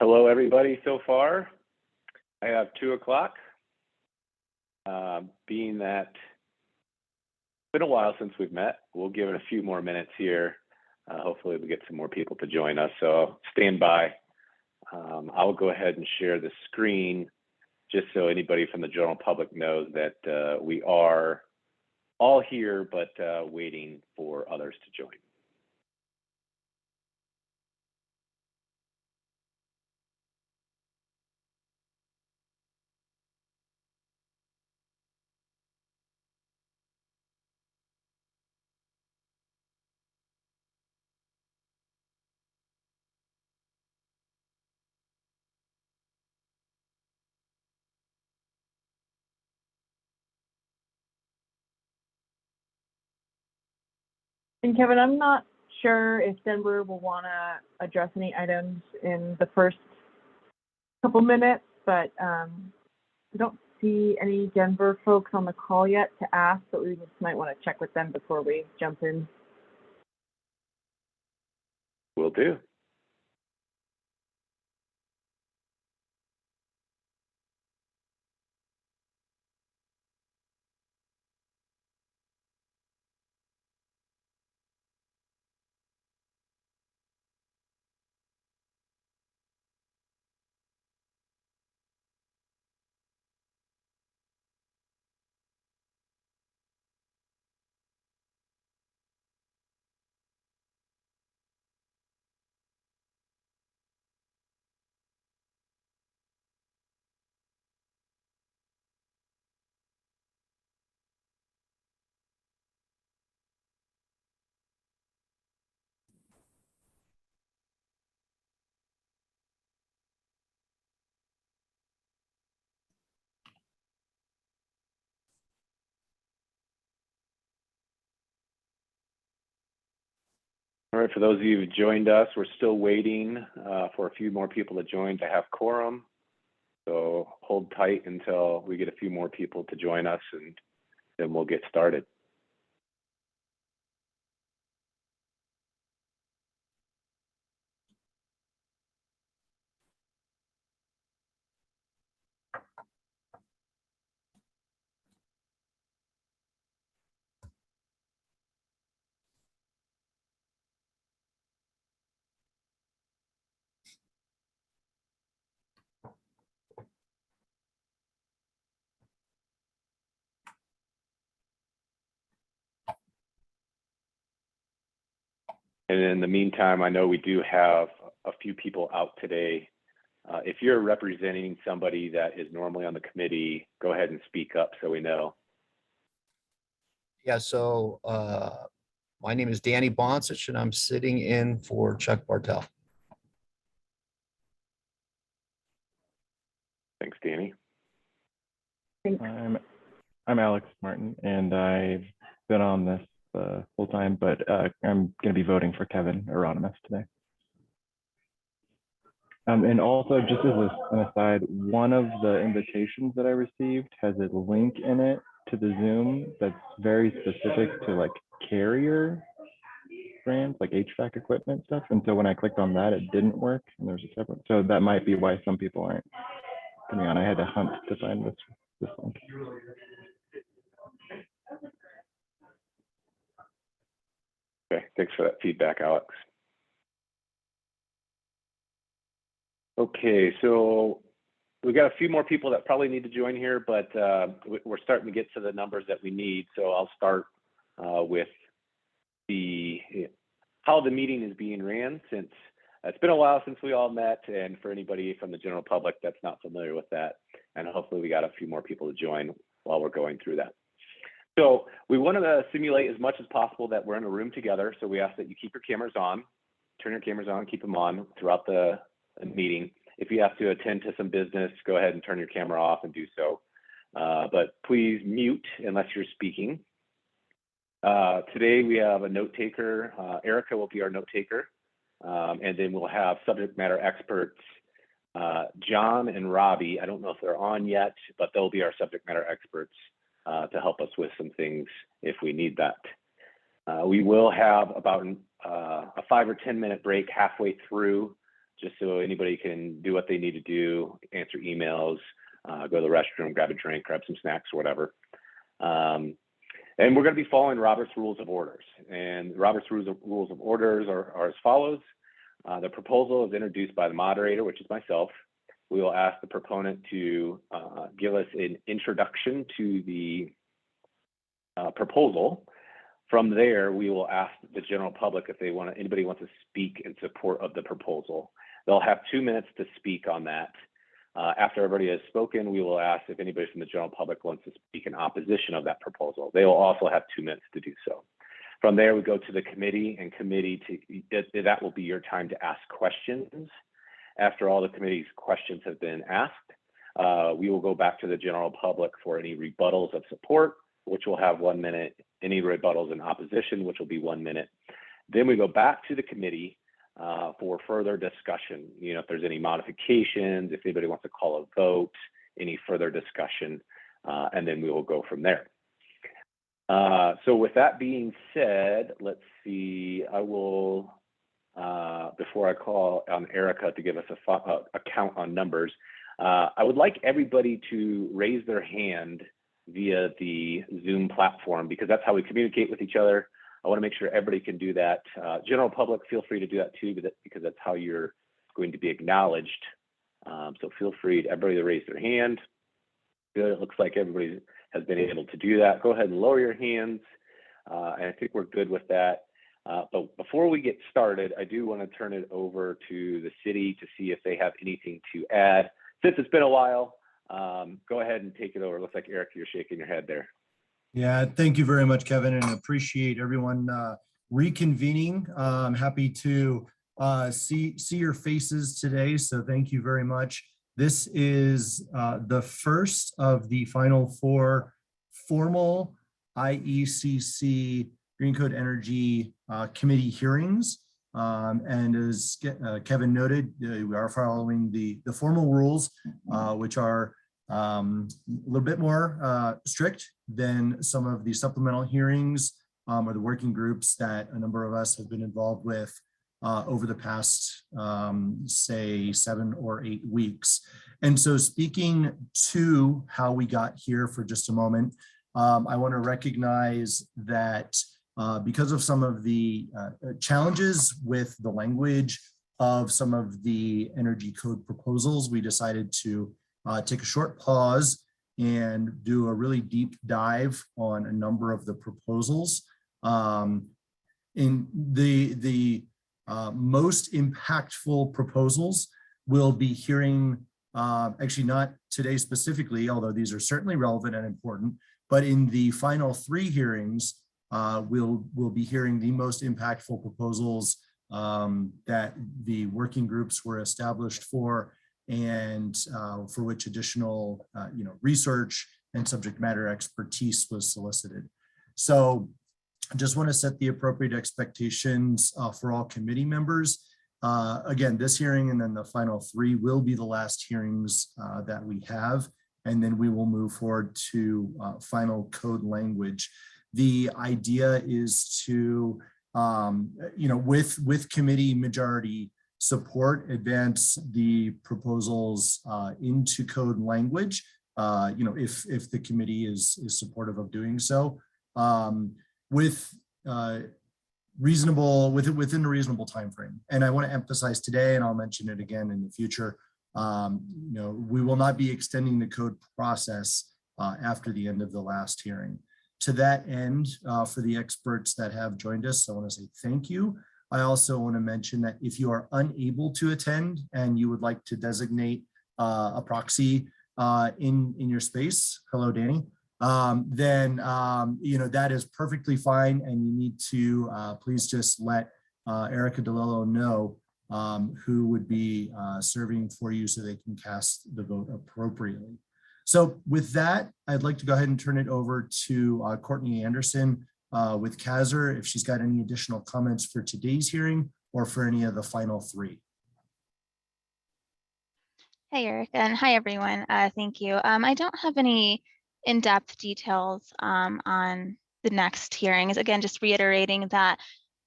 Hello, everybody. So far, I have 2 o'clock. Being that it's been a while since we've met, we'll give it a few more minutes here. Hopefully, we get some more people to join us. So stand by. I'll go ahead and share the screen just so anybody from the general public knows that we are all here, but waiting for others to join. And Kevin, I'm not sure if Denver will want to address any items in the first couple minutes, but we don't see any Denver folks on the call yet to ask, but we just might want to check with them before we jump in. Will do. All right, for those of you who joined us, we're still waiting for a few more people to join to have quorum. So hold tight until we get a few more people to join us, and then we'll get started. And in the meantime, I know we do have a few people out today. If you're representing somebody that is normally on the committee, go ahead and speak up so we know. Yeah, so my name is Danny Bonsich, and I'm sitting in for Chuck Bartel. Thanks, Danny. Thanks. I'm Alex Martin, and I've been on this full time, but I'm going to be voting for Kevin Eronimus today. And also, just as an aside, one of the invitations that I received has a link in it to the Zoom that's very specific to like carrier brands, like HVAC equipment stuff. And so when I clicked on that, it didn't work, and there's a separate. So that might be why some people aren't coming on. I had to hunt to find this link. Okay, thanks for that feedback, Alex. Okay, so we got a few more people that probably need to join here, but we're starting to get to the numbers that we need. So I'll start with how the meeting is being ran, since it's been a while since we all met, and for anybody from the general public that's not familiar with that, and hopefully we got a few more people to join while we're going through that. So we want to simulate as much as possible that we're in a room together. So we ask that you keep your cameras on, turn your cameras on, keep them on throughout the meeting. If you have to attend to some business, go ahead and turn your camera off and do so. But please mute unless you're speaking. Today we have a note taker. Erica will be our note taker. And then we'll have subject matter experts, John and Robbie. I don't know if they're on yet, but they'll be our subject matter experts to help us with some things if we need that. We will have about a 5 or 10 minute break halfway through just so anybody can do what they need to do, answer emails, go to the restroom, grab a drink, grab some snacks or whatever. And we're going to be following Robert's Rules of Orders. And Robert's Rules of Orders are as follows. The proposal is introduced by the moderator, which is myself. We will ask the proponent to give us an introduction to the proposal. From there, we will ask the general public if anybody wants to speak in support of the proposal. They'll have 2 minutes to speak on that. After everybody has spoken, we will ask if anybody from the general public wants to speak in opposition of that proposal. They will also have 2 minutes to do so. From there, we go to the committee, and that will be your time to ask questions. After all the committee's questions have been asked, we will go back to the general public for any rebuttals of support, which will have 1 minute, any rebuttals in opposition, which will be 1 minute. Then we go back to the committee for further discussion. If there's any modifications, if anybody wants to call a vote, any further discussion, and then we will go from there. So with that being said, let's see, I will, before I call on Erica to give us a count on numbers, I would like everybody to raise their hand via the Zoom platform, because that's how we communicate with each other. I want to make sure everybody can do that. General public, feel free to do that too, because that's how you're going to be acknowledged. So feel free, everybody, to raise their hand. Good, it looks like everybody has been able to do that. Go ahead and lower your hands. And I think we're good with that. But before we get started, I do want to turn it over to the city to see if they have anything to add. Since it's been a while, go ahead and take it over. It looks like, Eric, you're shaking your head there. Yeah, thank you very much, Kevin, and appreciate everyone reconvening. I'm happy to see your faces today, so thank you very much. This is the first of the final 4 formal IECC Green Code Energy Committee hearings. And as Kevin noted, we are following the formal rules, which are a little bit more strict than some of the supplemental hearings or the working groups that a number of us have been involved with over the past, say, 7 or 8 weeks. And so, speaking to how we got here for just a moment, I want to recognize that because of some of the challenges with the language of some of the energy code proposals, we decided to take a short pause and do a really deep dive on a number of the proposals. In the most impactful proposals we'll be hearing, actually not today specifically, although these are certainly relevant and important, but in the final 3 hearings, we'll be hearing the most impactful proposals that the working groups were established for, and for which additional research and subject matter expertise was solicited. So I just want to set the appropriate expectations for all committee members. Again, this hearing and then the final 3 will be the last hearings that we have, and then we will move forward to final code language. The idea is to, with committee majority support, advance the proposals into code language, if the committee is supportive of doing so, within a reasonable time frame. And I want to emphasize today, and I'll mention it again in the future, we will not be extending the code process after the end of the last hearing. To that end, for the experts that have joined us, I want to say thank you. I also want to mention that if you are unable to attend and you would like to designate a proxy in your space, hello, Danny, then that is perfectly fine, and you need to please just let Erica DeLillo know who would be serving for you so they can cast the vote appropriately. So with that, I'd like to go ahead and turn it over to Courtney Anderson with Kaiser, if she's got any additional comments for today's hearing or for any of the final 3. Hey, Eric, and hi, everyone. Thank you. I don't have any in-depth details on the next hearings. Again, just reiterating that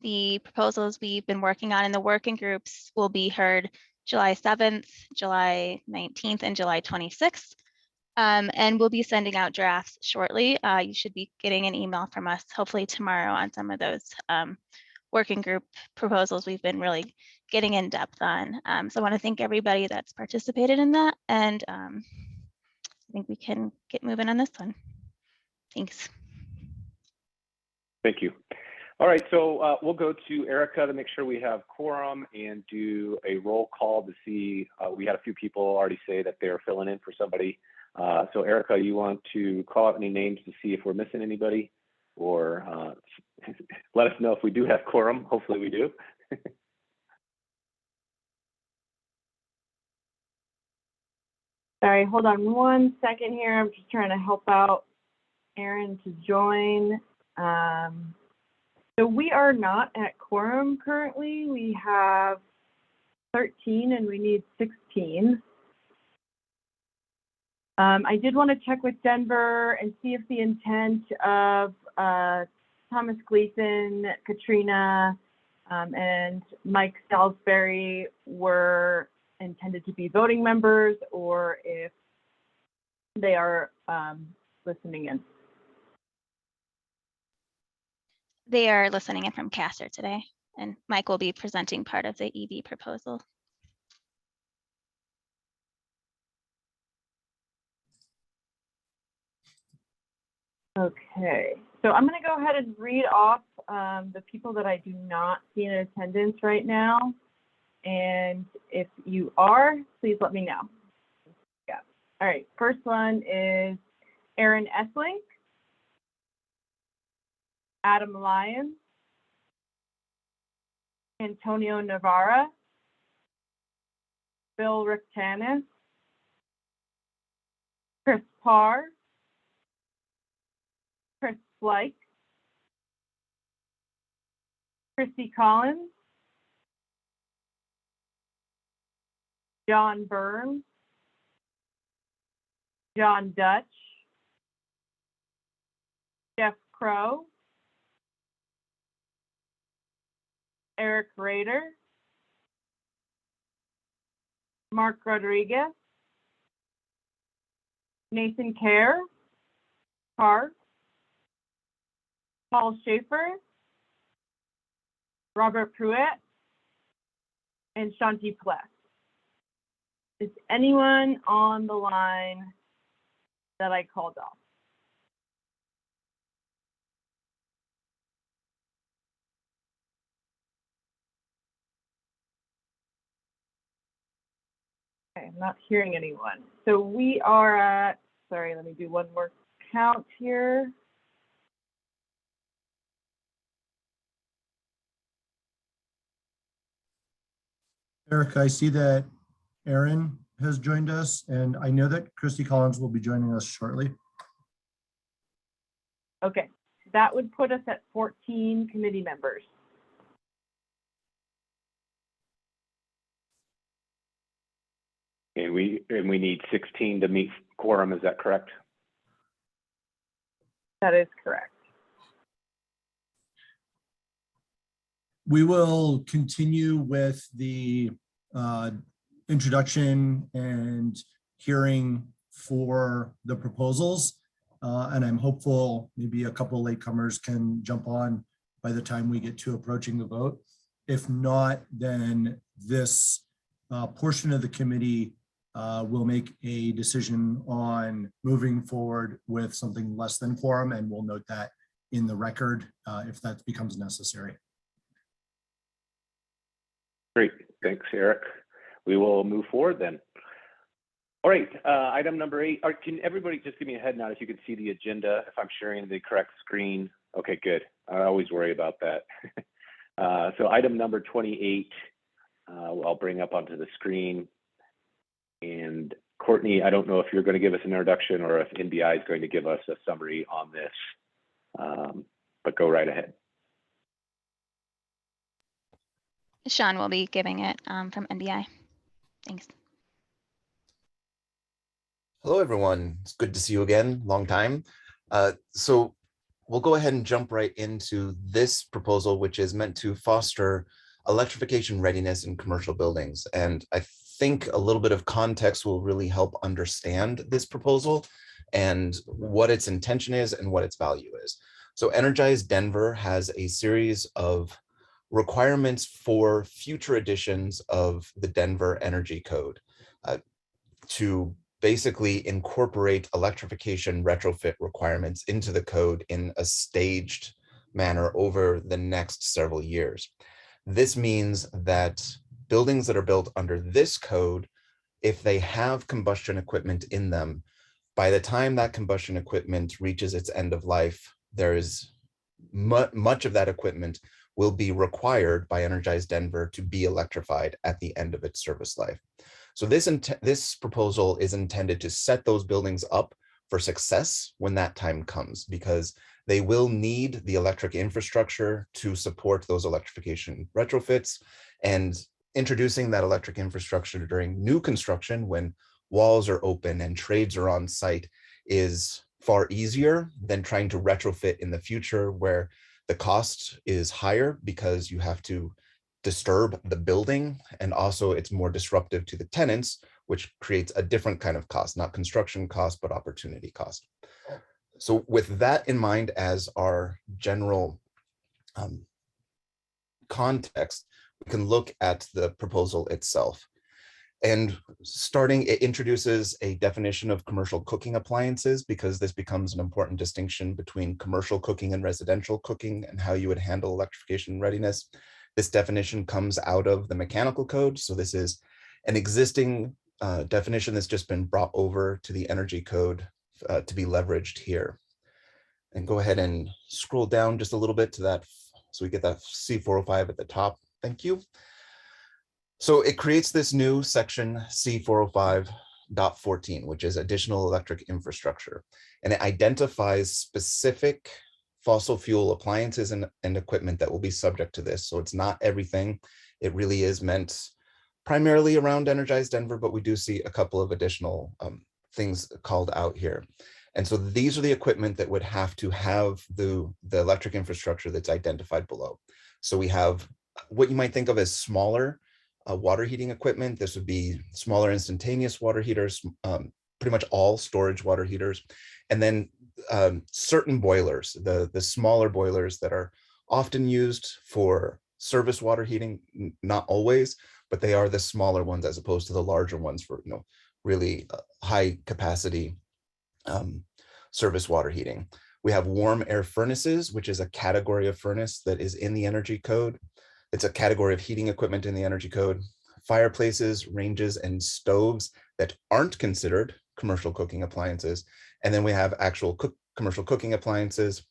the proposals we've been working on in the working groups will be heard July 7th, July 19th, and July 26th. And we'll be sending out drafts shortly. You should be getting an email from us hopefully tomorrow on some of those working group proposals we've been really getting in depth on. So I want to thank everybody that's participated in that. And I think we can get moving on this one. Thanks. Thank you. All right, so we'll go to Erica to make sure we have quorum and do a roll call to see. We had a few people already say that they're filling in for somebody. So Erica, you want to call out any names to see if we're missing anybody, or let us know if we do have quorum. Hopefully we do. Sorry, hold on 1 second here. I'm just trying to help out Aaron to join. So we are not at quorum currently. We have 13 and we need 16. I did want to check with Denver and see if the intent of Thomas Gleason, Katrina, and Mike Salisbury were intended to be voting members, or if they are listening in. They are listening in from Casser today, and Mike will be presenting part of the EV proposal. Okay, so I'm going to go ahead and read off the people that I do not see in attendance right now. And if you are, please let me know. Yeah. All right, first one is Aaron Essling, Adam Lyons, Antonio Navarra, Bill Rictanis, Chris Parr, Chris Blake, Christy Collins, John Burns, John Dutch, Jeff Crow, Eric Rader, Mark Rodriguez, Nathan Kerr, Park, Paul Schaefer, Robert Pruitt, and Shanti Pless. Is anyone on the line that I called off? Okay, I'm not hearing anyone. So we are at, sorry, let me do one more count here. Eric, I see that Aaron has joined us, and I know that Christy Collins will be joining us shortly. Okay, that would put us at 14 committee members. And we need 16 to meet quorum, is that correct? That is correct. We will continue with the introduction and hearing for the proposals. And I'm hopeful maybe a couple of latecomers can jump on by the time we get to approaching the vote. If not, then this portion of the committee will make a decision on moving forward with something less than quorum, and we'll note that in the record if that becomes necessary. Great, thanks, Eric. We will move forward then. All right, item number 8. Can everybody just give me a head nod if you can see the agenda, if I'm sharing the correct screen? Okay, good. I always worry about that. So item number 28, I'll bring up onto the screen. And Courtney, I don't know if you're going to give us an introduction or if NBI is going to give us a summary on this, but go right ahead. Sean will be giving it from NBI. Thanks. Hello, everyone. It's good to see you again. Long time. So we'll go ahead and jump right into this proposal, which is meant to foster electrification readiness in commercial buildings. And I think a little bit of context will really help understand this proposal and what its intention is and what its value is. So Energize Denver has a series of requirements for future editions of the Denver Energy Code to basically incorporate electrification retrofit requirements into the code in a staged manner over the next several years. This means that buildings that are built under this code, if they have combustion equipment in them, by the time that combustion equipment reaches its end of life, there is much of that equipment will be required by Energize Denver to be electrified at the end of its service life. So this proposal is intended to set those buildings up for success when that time comes, because they will need the electric infrastructure to support those electrification retrofits, and introducing that electric infrastructure during new construction when walls are open and trades are on site is far easier than trying to retrofit in the future, where the cost is higher because you have to disturb the building, and also it's more disruptive to the tenants, which creates a different kind of cost, not construction cost, but opportunity cost. So with that in mind as our general context, we can look at the proposal itself. And starting, it introduces a definition of commercial cooking appliances, because this becomes an important distinction between commercial cooking and residential cooking and how you would handle electrification readiness. This definition comes out of the mechanical code. So this is an existing definition that's just been brought over to the energy code to be leveraged here. And go ahead and scroll down just a little bit to that, so we get that C405 at the top. Thank you. So it creates this new section C405.14, which is additional electric infrastructure. And it identifies specific fossil fuel appliances and equipment that will be subject to this. So it's not everything. It really is meant primarily around Energize Denver, but we do see a couple of additional things called out here. And so these are the equipment that would have to have the electric infrastructure that's identified below. So we have what you might think of as smaller water heating equipment. This would be smaller instantaneous water heaters, pretty much all storage water heaters. And then certain boilers, the smaller boilers that are often used for service water heating, not always, but they are the smaller ones as opposed to the larger ones for really high capacity service water heating. We have warm air furnaces, which is a category of furnace that is in the energy code. It's a category of heating equipment in the energy code. Fireplaces, ranges, and stoves that aren't considered commercial cooking appliances. And then we have actual commercial cooking appliances,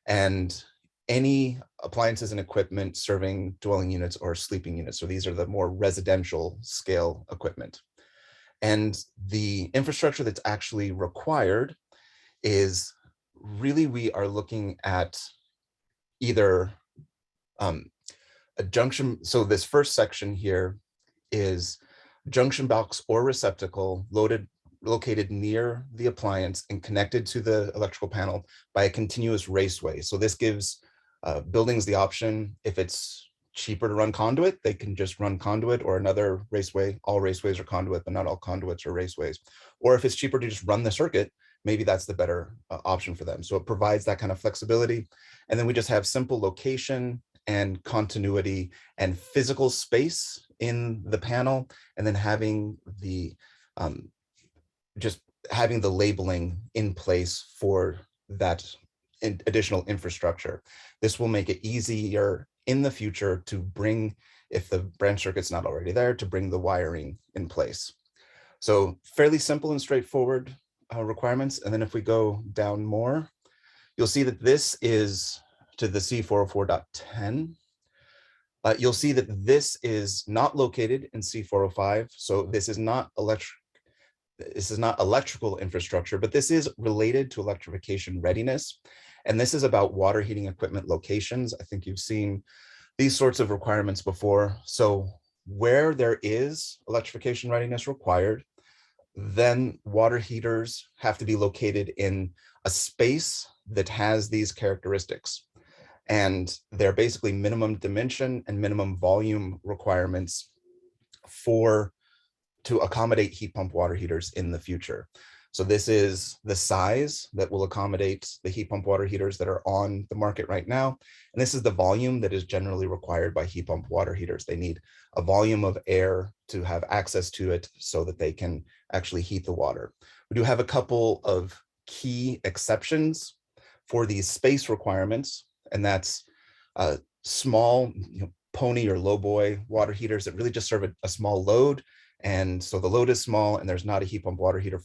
and any appliances and equipment serving dwelling units or sleeping units. So these are the more residential scale equipment. And the infrastructure that's actually required is really, we are looking at either a junction. So this first section here is junction box or receptacle located near the appliance and connected to the electrical panel by a continuous raceway. So this gives buildings the option, if it's cheaper to run conduit, they can just run conduit or another raceway. All raceways are conduit, but not all conduits are raceways. Or if it's cheaper to just run the circuit, maybe that's the better option for them. So it provides that kind of flexibility. And then we just have simple location and continuity and physical space in the panel, and then having the just having the labeling in place for that additional infrastructure. This will make it easier in the future to bring, if the branch circuit's not already there, to bring the wiring in place. So fairly simple and straightforward requirements. And then if we go down more, you'll see that this is to the C404.10. You'll see that this is not located in C405. So this is not electrical infrastructure, but this is related to electrification readiness. And this is about water heating equipment locations. I think you've seen these sorts of requirements before. So where there is electrification readiness required, then water heaters have to be located in a space that has these characteristics. And they're basically minimum dimension and minimum volume requirements to accommodate heat pump water heaters in the future. So this is the size that will accommodate the heat pump water heaters that are on the market right now. And this is the volume that is generally required by heat pump water heaters. They need a volume of air to have access to it so that they can actually heat the water. We do have a couple of key exceptions for these space requirements, and that's small, pony or lowboy water heaters that really just serve a small load. And so the load is small and there's not a heat pump water heater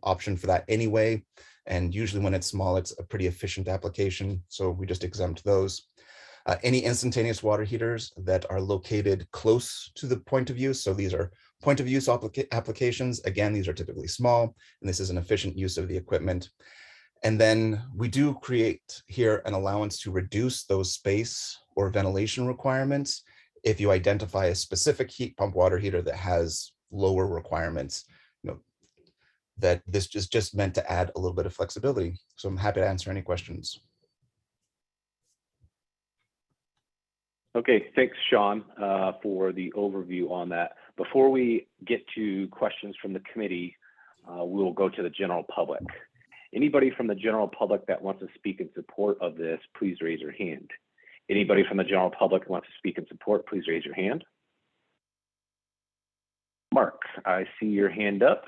option for that anyway. And usually when it's small, it's a pretty efficient application. So we just exempt those. Any instantaneous water heaters that are located close to the point of use. So these are point of use applications. Again, these are typically small, and this is an efficient use of the equipment. And then we do create here an allowance to reduce those space or ventilation requirements if you identify a specific heat pump water heater that has lower requirements. That this is just meant to add a little bit of flexibility. So I'm happy to answer any questions. Okay, thanks, Sean, for the overview on that. Before we get to questions from the committee, we'll go to the general public. Anybody from the general public that wants to speak in support of this, please raise your hand. Anybody from the general public who wants to speak in support, please raise your hand. Mark, I see your hand up.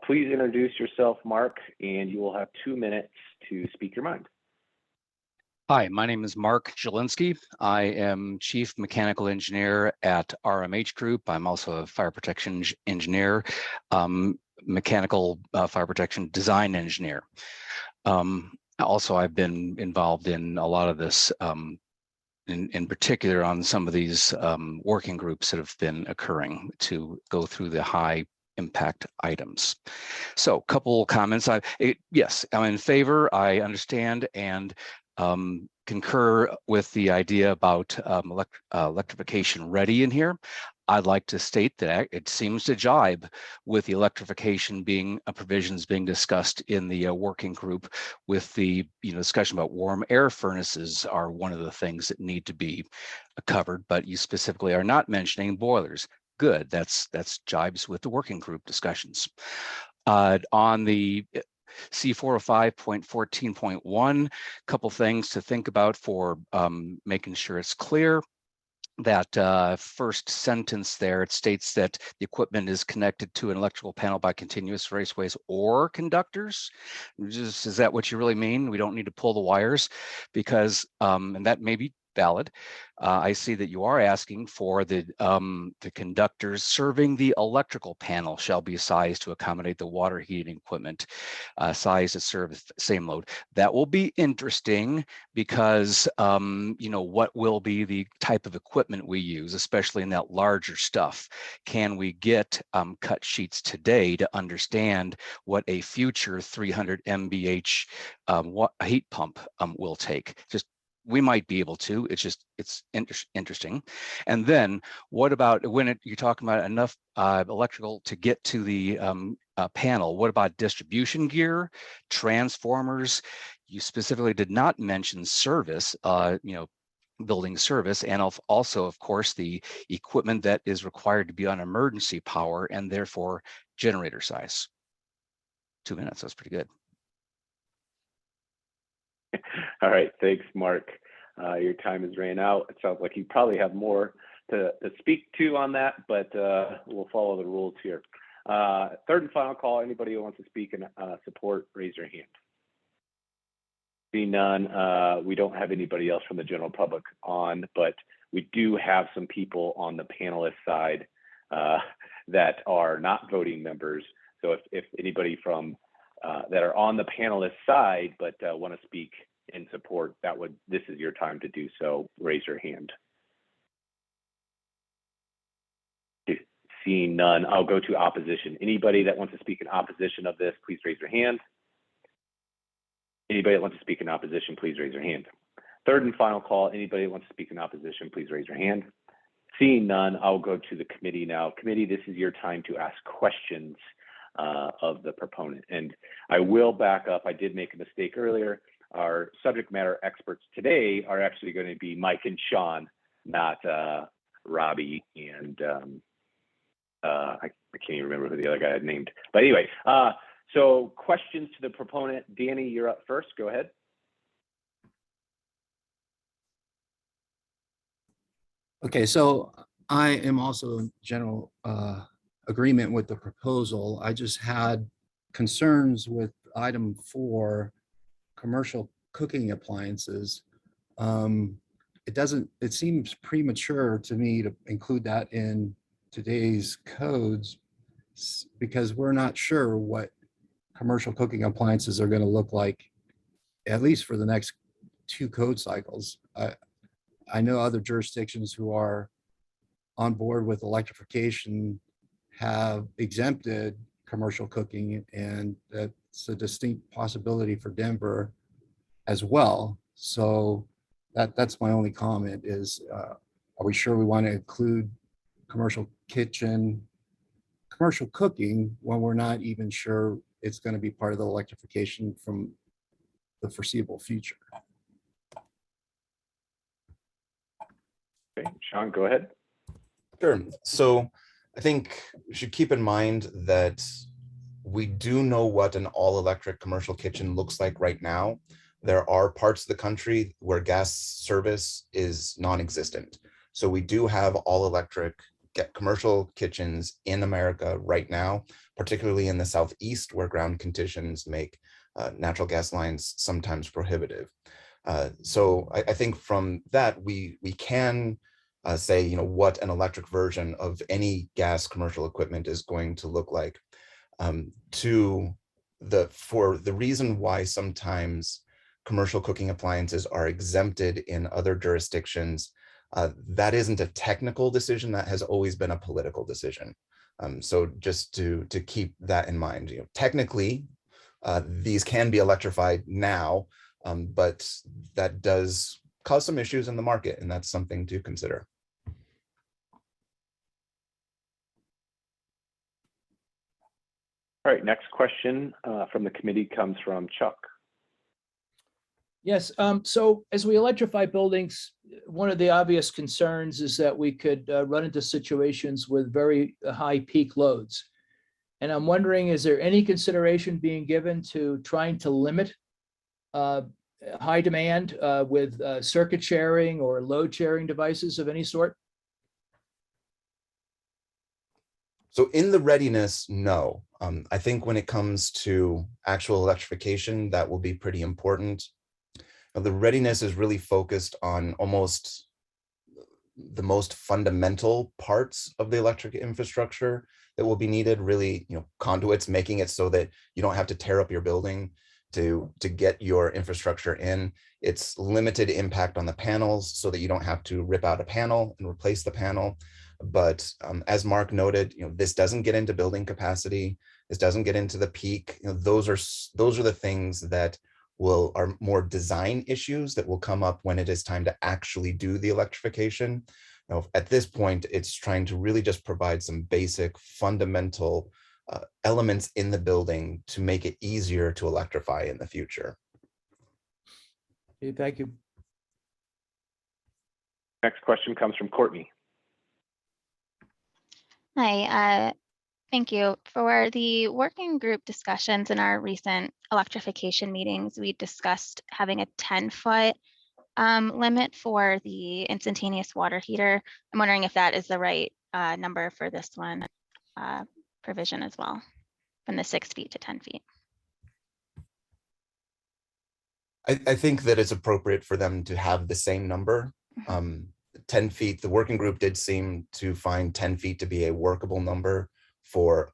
Please introduce yourself, Mark, and you will have 2 minutes to speak your mind. Hi, my name is Mark Zielinski. I am Chief Mechanical Engineer at RMH Group. I'm also a fire protection engineer, mechanical fire protection design engineer. Also, I've been involved in a lot of this, in particular on some of these working groups that have been occurring to go through the high impact items. So a couple comments. Yes, I'm in favor. I understand and concur with the idea about electrification ready in here. I'd like to state that it seems to jibe with the electrification being provisions being discussed in the working group with the discussion about warm air furnaces are one of the things that need to be covered, but you specifically are not mentioning boilers. Good, that's jibes with the working group discussions. On the C405.14.1, couple things to think about for making sure it's clear. That first sentence there, it states that the equipment is connected to an electrical panel by continuous raceways or conductors. Is that what you really mean? We don't need to pull the wires because, and that may be valid. I see that you are asking for the conductors serving the electrical panel shall be sized to accommodate the water heating equipment size to serve the same load. That will be interesting because what will be the type of equipment we use, especially in that larger stuff. Can we get cut sheets today to understand what a future 300 MBH heat pump will take? We might be able to, it's interesting. And then what about when you're talking about enough electrical to get to the panel, what about distribution gear, transformers? You specifically did not mention service, building service, and also, of course, the equipment that is required to be on emergency power and therefore generator size. 2 minutes, that's pretty good. All right, thanks, Mark. Your time has ran out. It sounds like you probably have more to speak to on that, but we'll follow the rules here. Third and final call, anybody who wants to speak in support, raise your hand. See none, we don't have anybody else from the general public on, but we do have some people on the panelist side that are not voting members. So if anybody from that are on the panelist side but want to speak in support, this is your time to do so. Raise your hand. Seeing none, I'll go to opposition. Anybody that wants to speak in opposition of this, please raise your hand. Anybody that wants to speak in opposition, please raise your hand. Third and final call, anybody that wants to speak in opposition, please raise your hand. Seeing none, I'll go to the committee now. Committee, this is your time to ask questions of the proponent. And I will back up. I did make a mistake earlier. our subject matter experts today are actually going to be Mike and Sean, not Robbie and I can't even remember who the other guy had named. But anyway, so questions to the proponent. Danny, you're up first. Go ahead. Okay, so I am also in general agreement with the proposal. I just had concerns with item 4, commercial cooking appliances. It seems premature to me to include that in today's codes because we're not sure what commercial cooking appliances are going to look like, at least for the next 2 code cycles. I know other jurisdictions who are on board with electrification have exempted commercial cooking, and that's a distinct possibility for Denver as well. So that's my only comment is, are we sure we want to include commercial cooking when we're not even sure it's going to be part of the electrification from the foreseeable future? Okay, Sean, go ahead. Sure. So I think we should keep in mind that we do know what an all-electric commercial kitchen looks like right now. There are parts of the country where gas service is non-existent. So we do have all-electric commercial kitchens in America right now, particularly in the Southeast, where ground conditions make natural gas lines sometimes prohibitive. So I think from that, we can say, what an electric version of any gas commercial equipment is going to look like. For the reason why sometimes commercial cooking appliances are exempted in other jurisdictions, that isn't a technical decision, that has always been a political decision. So just to keep that in mind, technically, these can be electrified now, but that does cause some issues in the market, and that's something to consider. All right, next question from the committee comes from Chuck. Yes, so as we electrify buildings, one of the obvious concerns is that we could run into situations with very high peak loads. And I'm wondering, is there any consideration being given to trying to limit high demand with circuit sharing or load sharing devices of any sort? So in the readiness, no. I think when it comes to actual electrification, that will be pretty important. The readiness is really focused on almost the most fundamental parts of the electric infrastructure that will be needed, really, conduits, making it so that you don't have to tear up your building to get your infrastructure in. It's limited impact on the panels so that you don't have to rip out a panel and replace the panel. But as Mark noted, this doesn't get into building capacity. This doesn't get into the peak. Those are the things that are more design issues that will come up when it is time to actually do the electrification. At this point, it's trying to really just provide some basic fundamental elements in the building to make it easier to electrify in the future. Okay, thank you. Next question comes from Courtney. Hi, thank you. For the working group discussions in our recent electrification meetings, we discussed having a 10-foot limit for the instantaneous water heater. I'm wondering if that is the right number for this one provision as well, from the 6 feet to 10 feet. I think that it's appropriate for them to have the same number. 10 feet, the working group did seem to find 10 feet to be a workable number for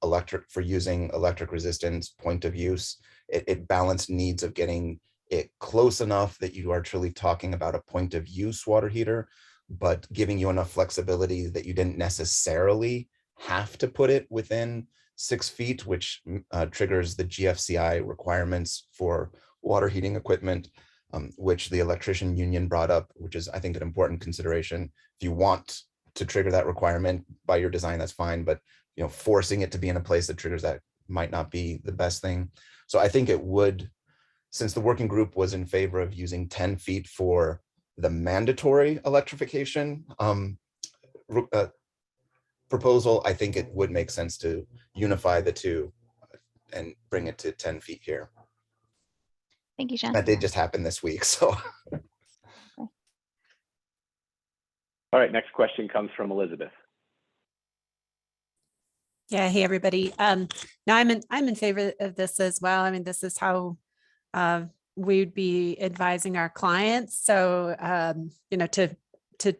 using electric resistance point of use. It balanced needs of getting it close enough that you are truly talking about a point of use water heater, but giving you enough flexibility that you didn't necessarily have to put it within 6 feet, which triggers the GFCI requirements for water heating equipment, which the electrician union brought up, which is, I think, an important consideration. If you want to trigger that requirement by your design, that's fine, but forcing it to be in a place that triggers that might not be the best thing. So I think it would since the working group was in favor of using 10 feet for the mandatory electrification proposal, I think it would make sense to unify the two and bring it to 10 feet here. Thank you, Sean. That did just happen this week, so. All right, next question comes from Elizabeth. Yeah, hey everybody. No, I'm in favor of this as well. I mean, this is how we'd be advising our clients. So you know, to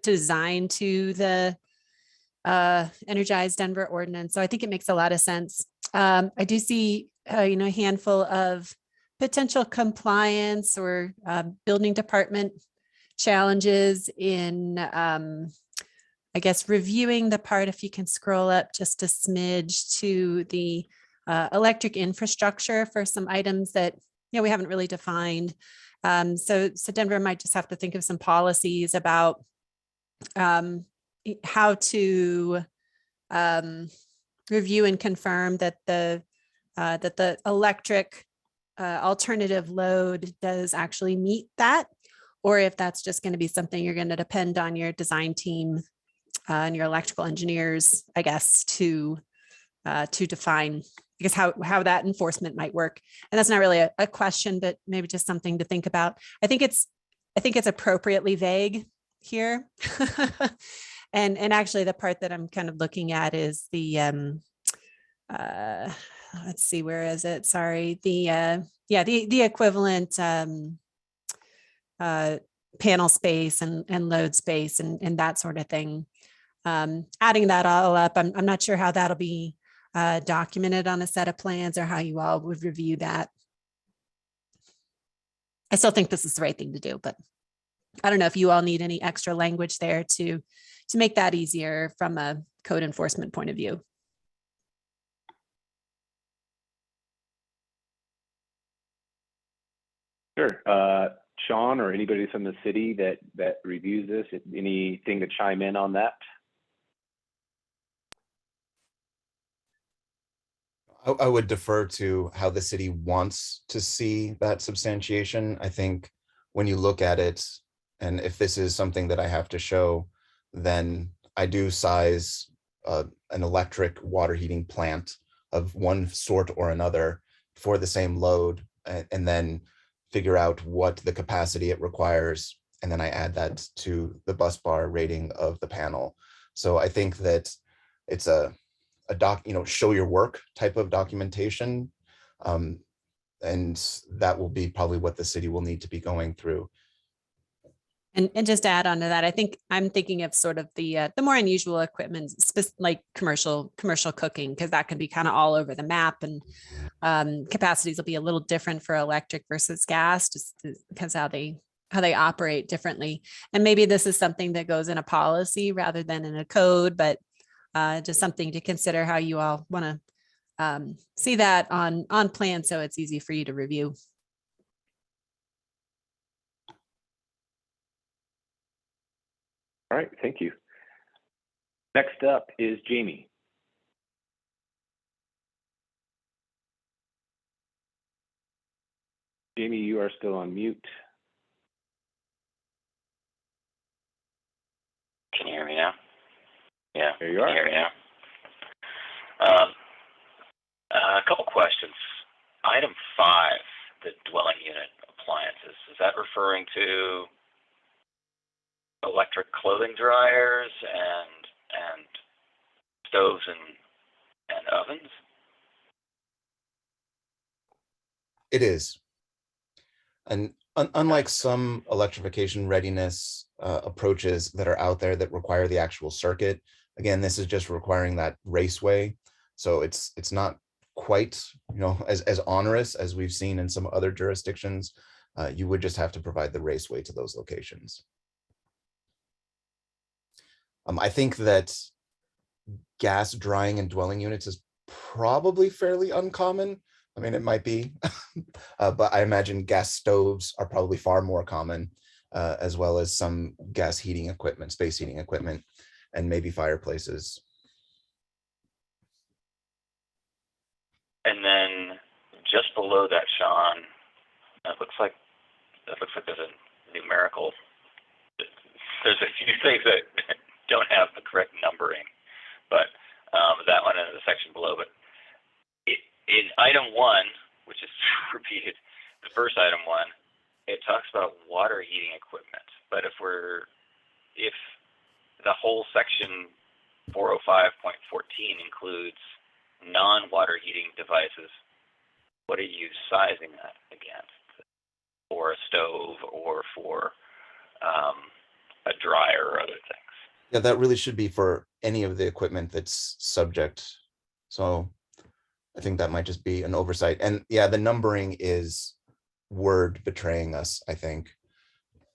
design to the Energized Denver ordinance. So I think it makes a lot of sense. I do see you know, a handful of potential compliance or building department challenges in I guess reviewing the part, if you can scroll up just a smidge to the electric infrastructure for some items that, you know, we haven't really defined. So Denver might just have to think of some policies about how to review and confirm that the electric alternative load does actually meet that, or if that's just going to be something you're going to depend on your design team and your electrical engineers, I guess, to define, I guess, how that enforcement might work. And that's not really a question, but maybe just something to think about. I think it's appropriately vague here. And actually the part that I'm kind of looking at is the let's see, where is it? Sorry. The equivalent panel space and load space and that sort of thing. Adding that all up, I'm not sure how that'll be documented on a set of plans or how you all would review that. I still think this is the right thing to do, but I don't know if you all need any extra language there to make that easier from a code enforcement point of view. Sure. Sean or anybody from the city that reviews this, anything to chime in on that? I would defer to how the city wants to see that substantiation. I think when you look at it, and if this is something that I have to show, then I do size an electric water heating plant of one sort or another for the same load, and then figure out what the capacity it requires. And then I add that to the bus bar rating of the panel. So I think that it's a show your work type of documentation. And that will be probably what the city will need to be going through. And just to add on to that, I think I'm thinking of sort of the more unusual equipment, like commercial cooking, because that can be kind of all over the map, and capacities will be a little different for electric versus gas, just because how they operate differently. And maybe this is something that goes in a policy rather than in a code, but just something to consider how you all want to see that on plan, so it's easy for you to review. All right, thank you. Next up is Jamie. Jamie, you are still on mute. Can you hear me now? Yeah, there you are. Can you hear me now? A couple questions. Item 5, the dwelling unit appliances, is that referring to electric clothing dryers and stoves and ovens? It is. And unlike some electrification readiness approaches that are out there that require the actual circuit, again, this is just requiring that raceway. So it's not quite, as onerous as we've seen in some other jurisdictions. You would just have to provide the raceway to those locations. I think that gas drying and dwelling units is probably fairly uncommon. I mean, it might be, but I imagine gas stoves are probably far more common, as well as some gas heating equipment, space heating equipment, and maybe fireplaces. And then just below that, Sean, It looks like there's a numerical. There's a few things that don't have the correct numbering, but that one in the section below. But in item 1, which is repeated, the first item 1, it talks about water heating equipment. But if the whole section 405.14 includes non-water heating devices, what are you sizing that against? For a stove or for a dryer or other things? Yeah, that really should be for any of the equipment that's subject. So I think that might just be an oversight. And yeah, the numbering is Word betraying us, I think.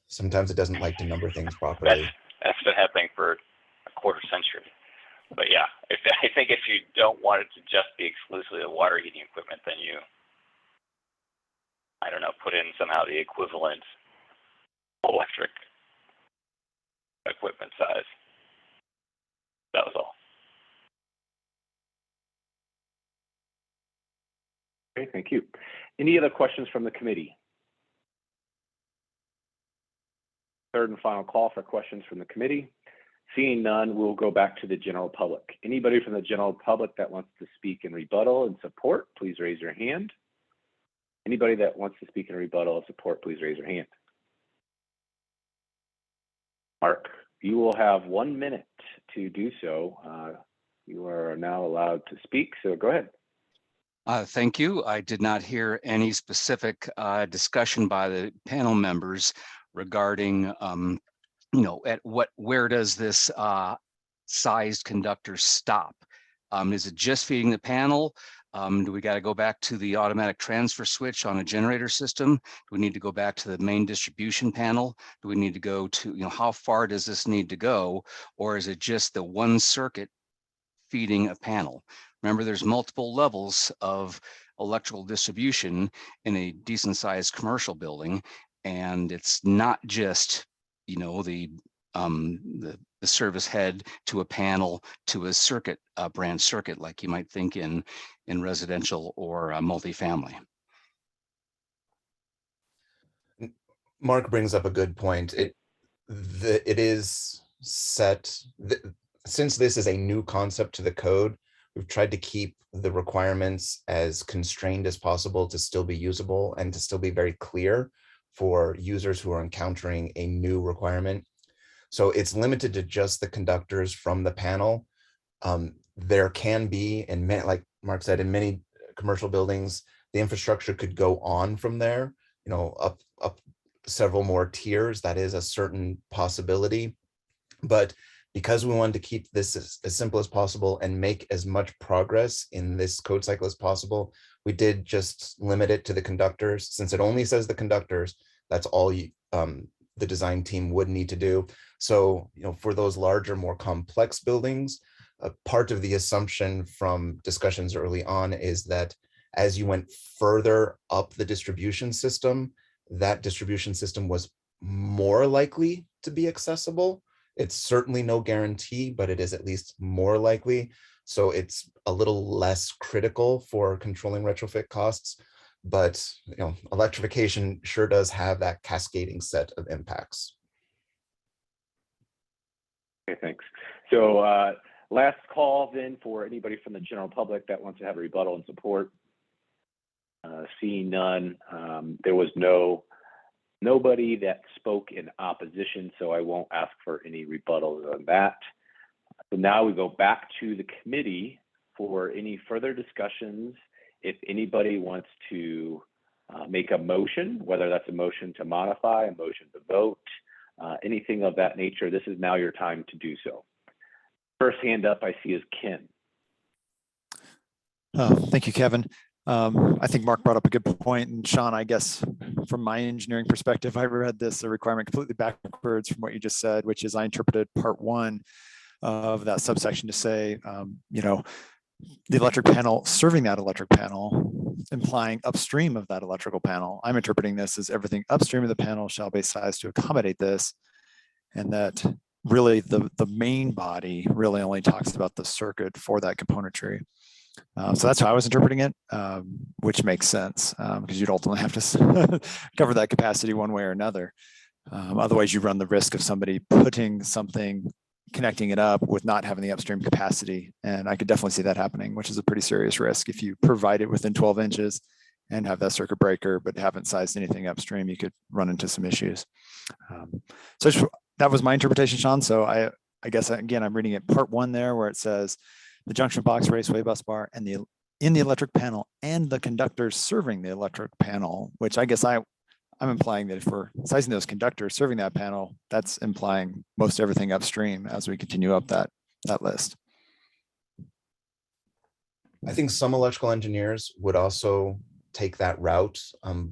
Sometimes it doesn't like to number things properly. That's been happening for a quarter century. But yeah, I think if you don't want it to just be exclusively the water heating equipment, then you, I don't know, put in somehow the equivalent electric equipment size. That was all. Okay, thank you. Any other questions from the committee? Third and final call for questions from the committee. Seeing none, we'll go back to the general public. Anybody from the general public that wants to speak in rebuttal and support, please raise your hand. Anybody that wants to speak in rebuttal and support, please raise your hand. Mark, you will have 1 minute to do so. You are now allowed to speak, so go ahead. Thank you. I did not hear any specific discussion by the panel members regarding, where does this sized conductor stop? Is it just feeding the panel? Do we got to go back to the automatic transfer switch on a generator system? Do we need to go back to the main distribution panel? Do we need to go to, how far does this need to go? Or is it just the one circuit feeding a panel? Remember, there's multiple levels of electrical distribution in a decent sized commercial building. And it's not just, the service head to a panel to a circuit, branch circuit, like you might think in residential or multifamily. Mark brings up a good point. It is set, since this is a new concept to the code, we've tried to keep the requirements as constrained as possible to still be usable and to still be very clear for users who are encountering a new requirement. So it's limited to just the conductors from the panel. There can be, like Mark said, in many commercial buildings, the infrastructure could go on from there, up several more tiers. That is a certain possibility. But because we wanted to keep this as simple as possible and make as much progress in this code cycle as possible, we did just limit it to the conductors. Since it only says the conductors, that's all the design team would need to do. So, for those larger, more complex buildings, part of the assumption from discussions early on is that as you went further up the distribution system, that distribution system was more likely to be accessible. It's certainly no guarantee, but it is at least more likely. So it's a little less critical for controlling retrofit costs. But electrification sure does have that cascading set of impacts. Okay, thanks. So last call then for anybody from the general public that wants to have a rebuttal and support. Seeing none, there was nobody that spoke in opposition, so I won't ask for any rebuttals on that. So now we go back to the committee for any further discussions. If anybody wants to make a motion, whether that's a motion to modify, a motion to vote, anything of that nature, this is now your time to do so. First hand up I see is Ken. Thank you, Kevin. I think Mark brought up a good point, and Sean, I guess from my engineering perspective, I read this requirement completely backwards from what you just said, which is I interpreted part 1 of that subsection to say, the electric panel serving that electric panel, implying upstream of that electrical panel. I'm interpreting this as everything upstream of the panel shall be sized to accommodate this, and that really the main body really only talks about the circuit for that componentry. So that's how I was interpreting it, which makes sense because you'd ultimately have to cover that capacity one way or another. Otherwise, you run the risk of somebody putting something, connecting it up with not having the upstream capacity. And I could definitely see that happening, which is a pretty serious risk. If you provide it within 12 inches and have that circuit breaker, but haven't sized anything upstream, you could run into some issues. That was my interpretation, Sean. So I guess, again, I'm reading it part 1 there where it says the junction box, raceway, bus bar, and in the electric panel and the conductors serving the electric panel, which I guess I'm implying that if we're sizing those conductors serving that panel, that's implying most everything upstream as we continue up that list. I think some electrical engineers would also take that route,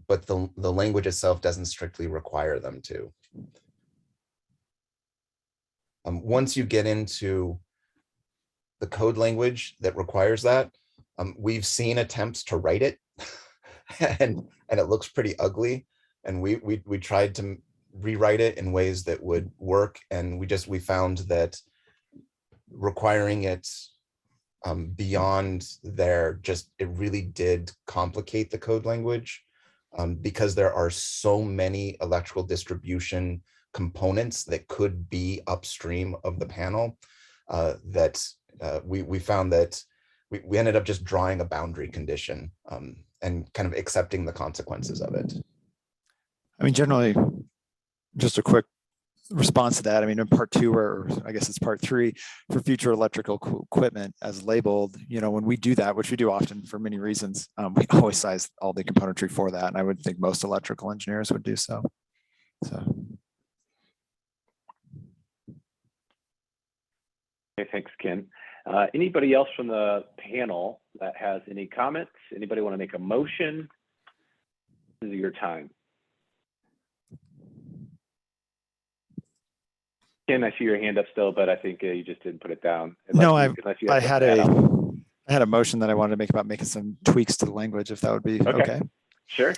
but the language itself doesn't strictly require them to. Once you get into the code language that requires that, we've seen attempts to write it and it looks pretty ugly. And we tried to rewrite it in ways that would work. And we found that requiring it beyond there, it really did complicate the code language because there are so many electrical distribution components that could be upstream of the panel that we found that we ended up just drawing a boundary condition and kind of accepting the consequences of it. I mean, generally, just a quick response to that. I mean, in part 2, or I guess it's part 3, for future electrical equipment as labeled, when we do that, which we do often for many reasons, we always size all the componentry for that. And I would think most electrical engineers would do so. Okay, thanks, Ken. Anybody else from the panel that has any comments? Anybody want to make a motion? This is your time. Ken, I see your hand up still, but I think you just didn't put it down. No, I had a motion that I wanted to make about making some tweaks to the language, if that would be okay. Sure.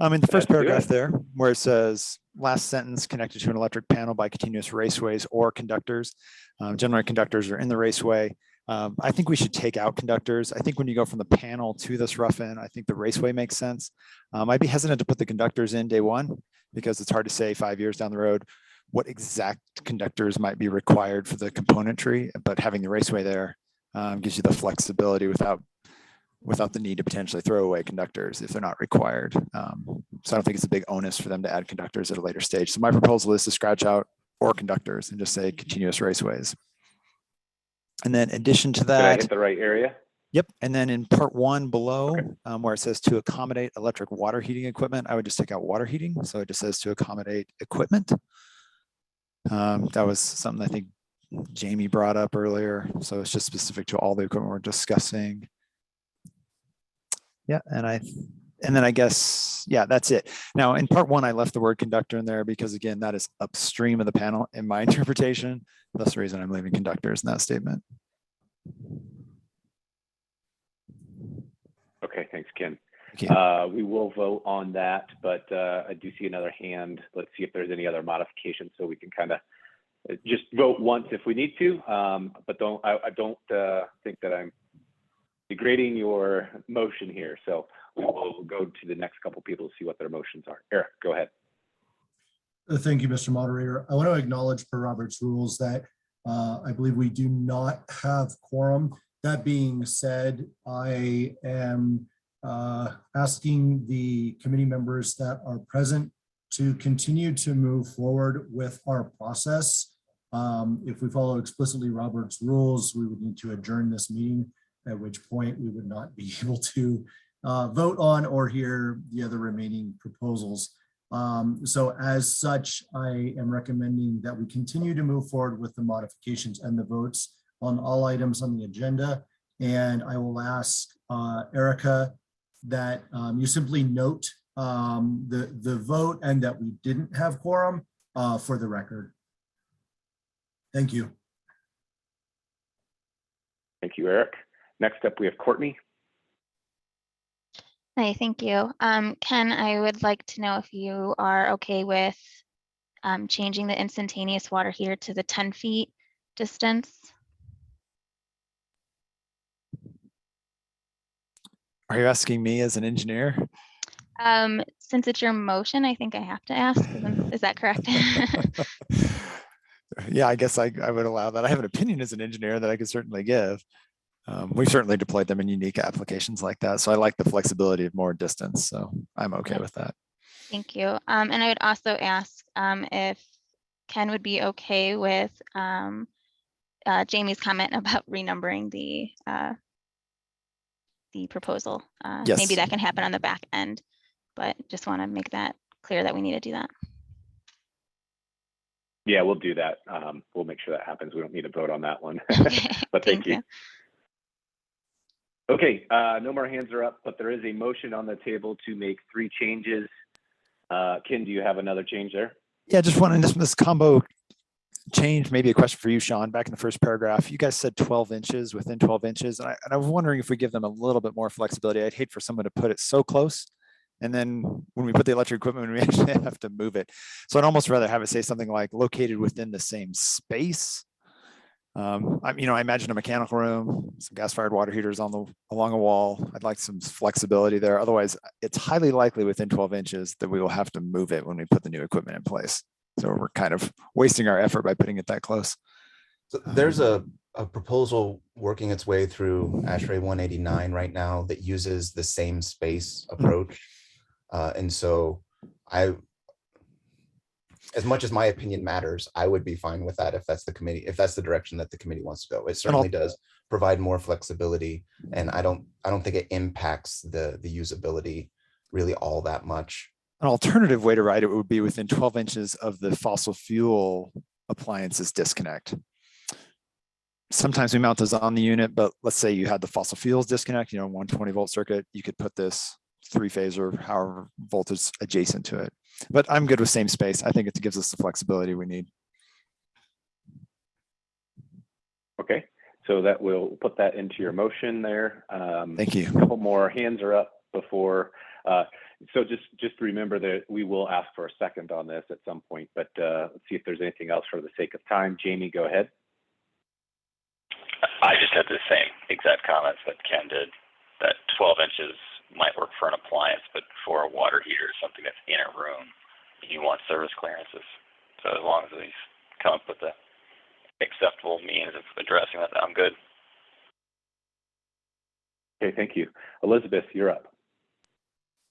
In the first paragraph there, where it says last sentence, connected to an electric panel by continuous raceways or conductors. Generally, conductors are in the raceway. I think we should take out conductors. I think when you go from the panel to this rough in, I think the raceway makes sense. I'd be hesitant to put the conductors in day 1 because it's hard to say 5 years down the road what exact conductors might be required for the componentry, but having the raceway there gives you the flexibility without the need to potentially throw away conductors if they're not required. So I don't think it's a big onus for them to add conductors at a later stage. So my proposal is to scratch out or conductors and just say continuous raceways. And then in addition to that, did I hit the right area? Yep. And then in part 1 below, where it says to accommodate electric water heating equipment, I would just take out water heating. So it just says to accommodate equipment. That was something I think Jamie brought up earlier. So it's just specific to all the equipment we're discussing. Yeah, and then I guess, yeah, that's it. Now in part 1, I left the word conductor in there because again, that is upstream of the panel in my interpretation. That's the reason I'm leaving conductors in that statement. Okay, thanks, Ken. Thank we will vote on that, but I do see another hand. Let's see if there's any other modifications so we can kind of just vote once if we need to, but I don't think that I'm degrading your motion here. So we will go to the next couple people to see what their motions are. Eric, go ahead. Thank you, Mr. Moderator. I want to acknowledge per Robert's rules that I believe we do not have quorum. That being said, I am asking the committee members that are present to continue to move forward with our process. If we follow explicitly Robert's rules, we would need to adjourn this meeting, at which point we would not be able to vote on or hear the other remaining proposals. So as such, I am recommending that we continue to move forward with the modifications and the votes on all items on the agenda. And I will ask Erica that you simply note the vote and that we didn't have quorum for the record. Thank you. Thank you, Eric. Next up, we have Courtney. Hi, thank you. Ken, I would like to know if you are okay with changing the instantaneous water heater to the 10 feet distance. Are you asking me as an engineer? Since it's your motion, I think I have to ask. Is that correct? Yeah, I guess I would allow that. I have an opinion as an engineer that I could certainly give. We've certainly deployed them in unique applications like that. So I like the flexibility of more distance. So I'm okay with that. Thank you. And I would also ask if Ken would be okay with Jamie's comment about renumbering the proposal. Yes. Maybe that can happen on the back end, but just want to make that clear that we need to do that. Yeah, we'll do that. We'll make sure that happens. We don't need to vote on that one. Okay, But thank you. you. Okay, no more hands are up, but there is a motion on the table to make 3 changes. Ken, do you have another change there? Yeah, just wanting this combo change, maybe a question for you, Sean. Back in the first paragraph, you guys said 12 inches, within 12 inches. And I was wondering if we give them a little bit more flexibility. I'd hate for someone to put it so close, and then when we put the electric equipment, we actually have to move it. So I'd almost rather have it say something like located within the same space. I imagine a mechanical room, some gas-fired water heaters along a wall. I'd like some flexibility there. Otherwise, it's highly likely within 12 inches that we will have to move it when we put the new equipment in place. So we're kind of wasting our effort by putting it that close. So there's a proposal working its way through ASHRAE 189 right now that uses the same space approach. And so as much as my opinion matters, I would be fine with that if that's the direction that the committee wants to go. It certainly does provide more flexibility, and I don't think it impacts the usability really all that much. An alternative way to write it would be within 12 inches of the fossil fuel appliances disconnect. Sometimes we mount those on the unit, but let's say you had the fossil fuels disconnect, 120 volt circuit, you could put this 3-phase or however voltage adjacent to it. But I'm good with same space. I think it gives us the flexibility we need. Okay, so that we'll put that into your motion there. Thank you. A couple more hands are up before. So just remember that we will ask for a second on this at some point, but let's see if there's anything else for the sake of time. Jamie, go ahead. I just had the same exact comments that Ken did, that 12 inches might work for an appliance, but for a water heater, something that's in a room, you want service clearances. So as long as we come up with the acceptable means of addressing that, I'm good. Okay, thank you. Elizabeth, you're up.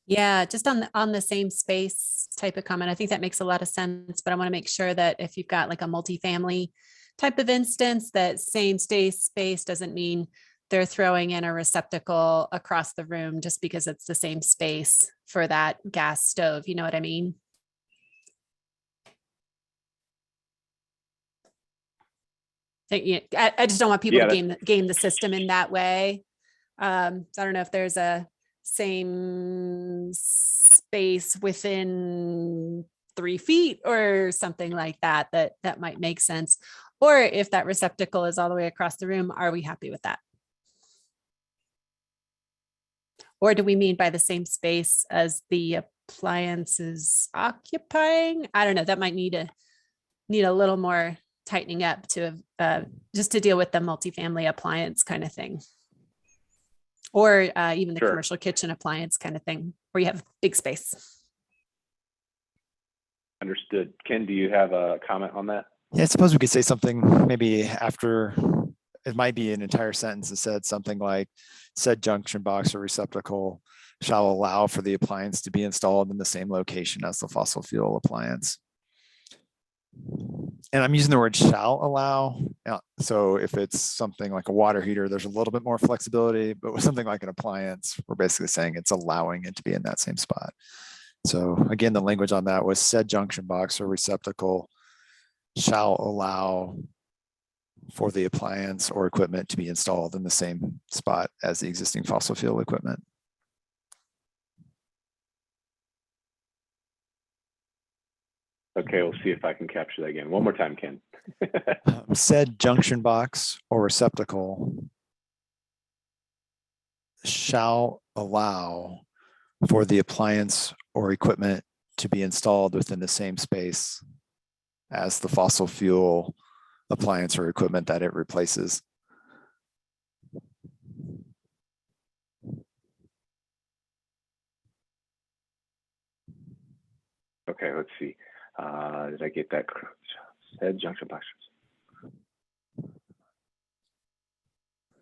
Yeah, just on the same space type of comment. I think that makes a lot of sense, but I want to make sure that if you've got like a multifamily type of instance, that same space doesn't mean they're throwing in a receptacle across the room just because it's the same space for that gas stove. You know what I mean? I just don't want people to game the system in that way. So I don't know if there's a same space within 3 feet or something like that might make sense. Or if that receptacle is all the way across the room, are we happy with that? Or do we mean by the same space as the appliance is occupying? I don't know. That might need a little more tightening up to just to deal with the multifamily appliance kind of thing. Or even the commercial kitchen appliance kind of thing, where you have big space. Understood. Ken, do you have a comment on that? Yeah, I suppose we could say something maybe after, it might be an entire sentence that said something like, said junction box or receptacle shall allow for the appliance to be installed in the same location as the fossil fuel appliance. And I'm using the word shall allow. So if it's something like a water heater, there's a little bit more flexibility, but with something like an appliance, we're basically saying it's allowing it to be in that same spot. So again, the language on that was said junction box or receptacle shall allow for the appliance or equipment to be installed in the same spot as the existing fossil fuel equipment. Okay, we'll see if I can capture that again. One more time, Ken. Said junction box or receptacle shall allow for the appliance or equipment to be installed within the same space as the fossil fuel appliance or equipment that it replaces. Okay, let's see. Did I get that? Said junction boxes.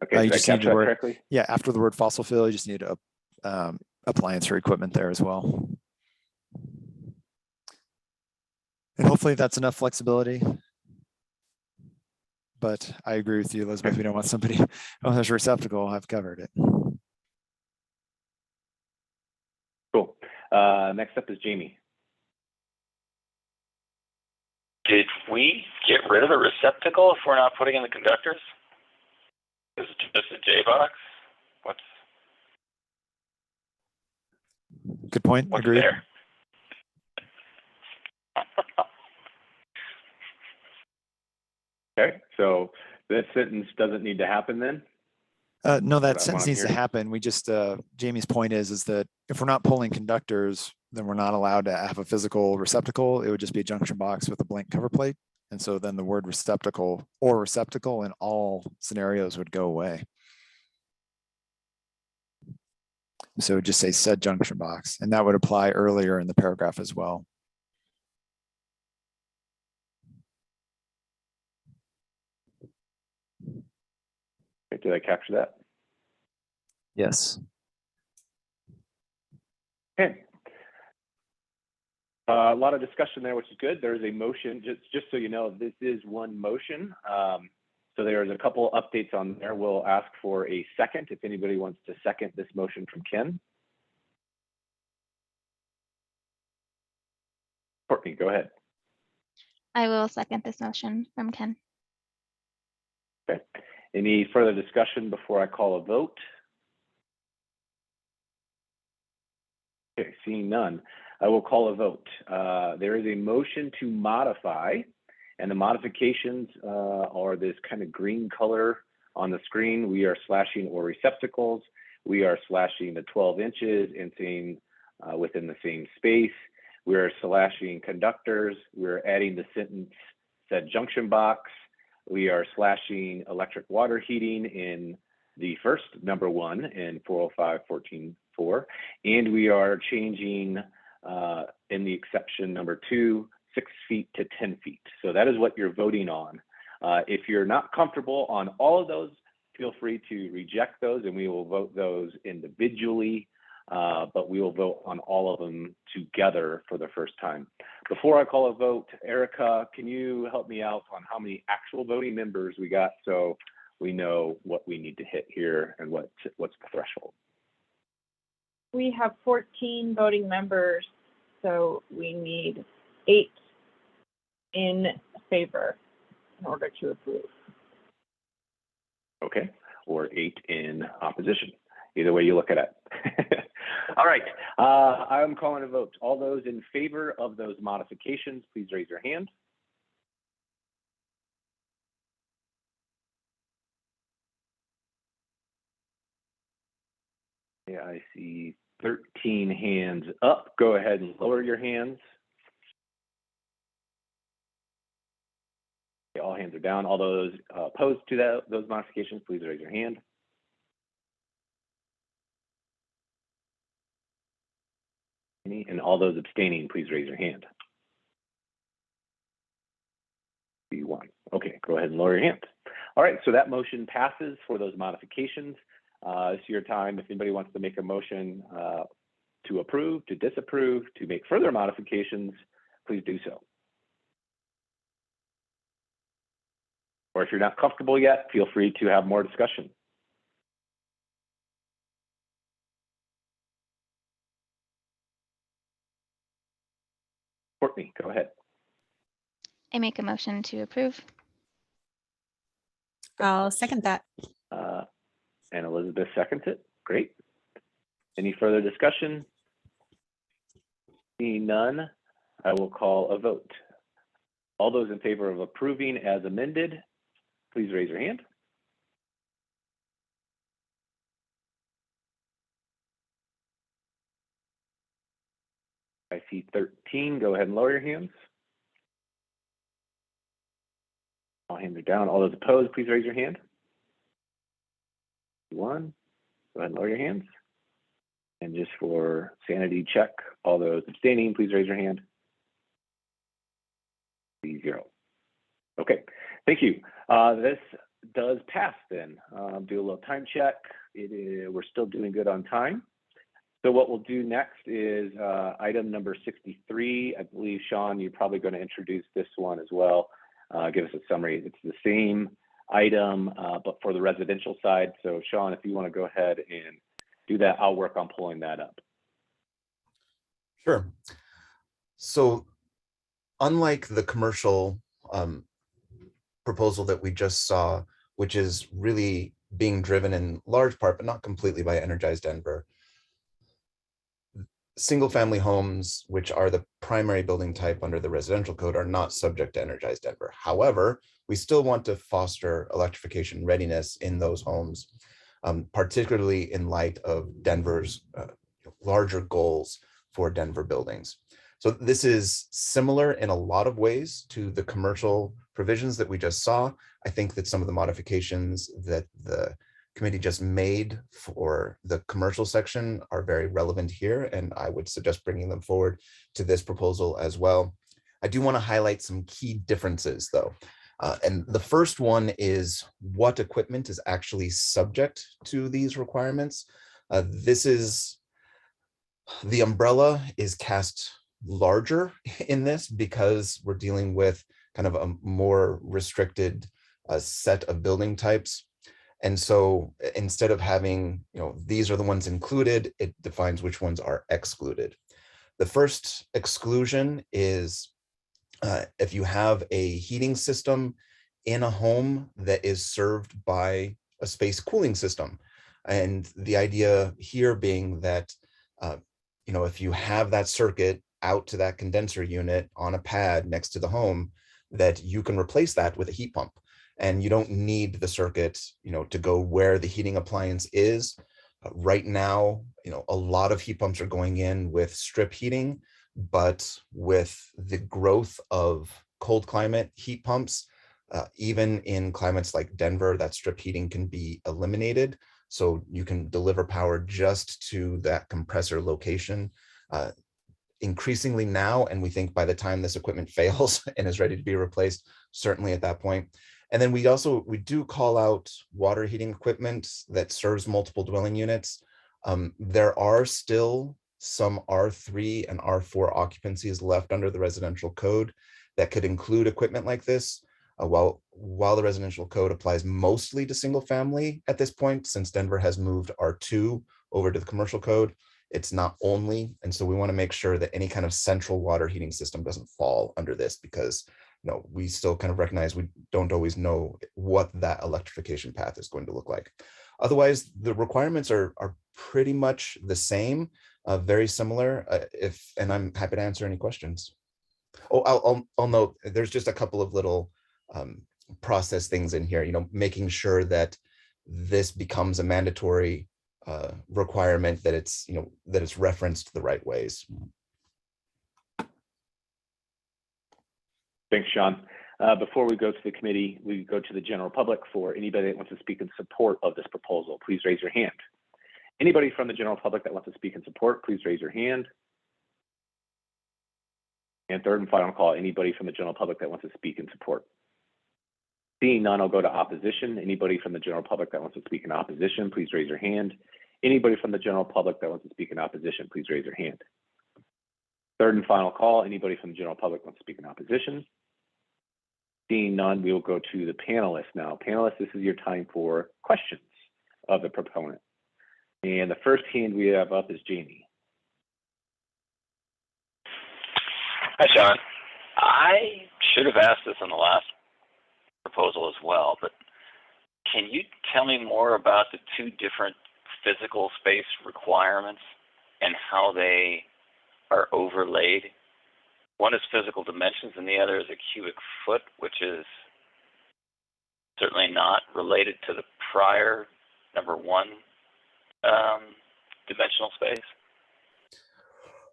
Okay, You did I just need capture the that word, correctly? yeah, after the word fossil fuel, you just need a appliance or equipment there as well. And hopefully that's enough flexibility. But I agree with you, Elizabeth. We don't want somebody who has a receptacle. I've covered it. Cool. Next up is Jamie. Did we get rid of the receptacle if we're not putting in the conductors? Is it just a J box? Good point. What's Agreed. there? Okay, so this sentence doesn't need to happen then? No, that What sentence I'm needs to hearing. happen. We just, Jamie's point is that if we're not pulling conductors, then we're not allowed to have a physical receptacle. It would just be a junction box with a blank cover plate. And so then the word receptacle or receptacle in all scenarios would go away. So just say said junction box, and that would apply earlier in the paragraph as well. Okay, did I capture that? Yes. Okay. A lot of discussion there, which is good. There's a motion, just so you know, this is one motion. So there's a couple updates on there. We'll ask for a second if anybody wants to second this motion from Ken. Courtney, go ahead. I will second this motion from Ken. Okay. Any further discussion before I call a vote? Okay, seeing none, I will call a vote. There is a motion to modify, and the modifications are this kind of green color on the screen. We are slashing or receptacles. We are slashing the 12 inches and saying within the same space. We're slashing conductors. We're adding the sentence said junction box. We are slashing electric water heating in the first number 1 in 405.14.4, and we are changing in the exception number 2, 6 feet to 10 feet. So that is what you're voting on. If you're not comfortable on all of those, feel free to reject those, and we will vote those individually. But we will vote on all of them together for the first time. Before I call a vote, Erica, can you help me out on how many actual voting members we got so we know what we need to hit here and what's the threshold? We have 14 voting members, so we need 8 in favor in order to approve. Okay, or 8 in opposition. Either way you look at it. All right, I'm calling a vote. All those in favor of those modifications, please raise your hand. Yeah, I see 13 hands up. Go ahead and lower your hands. Okay, all hands are down. All those opposed to those modifications, please raise your hand. And all those abstaining, please raise your hand. B1. Okay, go ahead and lower your hands. All right, so that motion passes for those modifications. It's your time. If anybody wants to make a motion to approve, to disapprove, to make further modifications, please do so. Or if you're not comfortable yet, feel free to have more discussion. Courtney, go ahead. I make a motion to approve. I'll second that. And Elizabeth seconds it. Great. Any further discussion? Seeing none, I will call a vote. All those in favor of approving as amended, please raise your hand. I see 13. Go ahead and lower your hands. All hands are down. All those opposed, please raise your hand. 1. Go ahead and lower your hands. And just for sanity check, all those abstaining, please raise your hand. 0. Okay, thank you. This does pass then. Do a little time check. We're still doing good on time. So what we'll do next is item number 63. I believe, Sean, you're probably going to introduce this one as well. Give us a summary. It's the same item, but for the residential side. So Sean, if you want to go ahead and do that, I'll work on pulling that up. Sure. So unlike the commercial proposal that we just saw, which is really being driven in large part, but not completely, by Energized Denver, single family homes, which are the primary building type under the residential code, are not subject to Energized Denver. However, we still want to foster electrification readiness in those homes, particularly in light of Denver's larger goals for Denver buildings. So this is similar in a lot of ways to the commercial provisions that we just saw. I think that some of the modifications that the committee just made for the commercial section are very relevant here, and I would suggest bringing them forward to this proposal as well. I do want to highlight some key differences though. And the first one is what equipment is actually subject to these requirements. The umbrella is cast larger in this because we're dealing with kind of a more restricted set of building types. And so instead of having, these are the ones included, it defines which ones are excluded. The first exclusion is if you have a heating system in a home that is served by a space cooling system. And the idea here being that, if you have that circuit out to that condenser unit on a pad next to the home, that you can replace that with a heat pump. And you don't need the circuit, to go where the heating appliance is. Right now, a lot of heat pumps are going in with strip heating, but with the growth of cold climate heat pumps, even in climates like Denver, that strip heating can be eliminated. So you can deliver power just to that compressor location. Increasingly now, and we think by the time this equipment fails and is ready to be replaced, certainly at that point. And then we do call out water heating equipment that serves multiple dwelling units. There are still some R3 and R4 occupancies left under the residential code that could include equipment like this. While the residential code applies mostly to single family at this point, since Denver has moved R2 over to the commercial code, it's not only. And so we want to make sure that any kind of central water heating system doesn't fall under this, because we still kind of recognize we don't always know what that electrification path is going to look like. Otherwise, the requirements are pretty much the same, very similar. And I'm happy to answer any questions. Oh, I'll note there's just a couple of little process things in here, making sure that this becomes a mandatory requirement, that it's referenced the right ways. Thanks, Sean. Before we go to the committee, we go to the general public. For anybody that wants to speak in support of this proposal, please raise your hand. Anybody from the general public that wants to speak in support, please raise your hand. And third and final call, anybody from the general public that wants to speak in support. Seeing none, I'll go to opposition. Anybody from the general public that wants to speak in opposition, please raise your hand. Anybody from the general public that wants to speak in opposition, please raise your hand. Third and final call, anybody from the general public wants to speak in opposition. Seeing none, we will go to the panelists now. Panelists, this is your time for questions of the proponent. And the first hand we have up is Jamie. Hi, Sean. I should have asked this on the last proposal as well, but can you tell me more about the two different physical space requirements and how they are overlaid? One is physical dimensions and the other is a cubic foot, which is certainly not related to the prior number one dimensional space.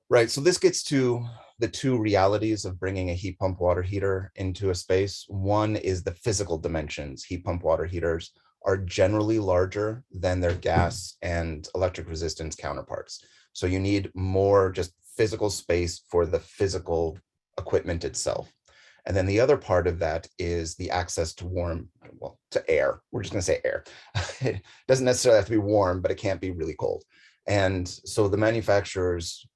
Right, so this gets to the two realities of bringing a heat pump water heater into a space. One is the physical dimensions. Heat pump water heaters are generally larger than their gas and electric resistance counterparts. So you need more just physical space for the physical equipment itself. And then the other part of that is the access to to air. We're just going to say air. It doesn't necessarily have to be warm, but it can't be really cold. And so the manufacturers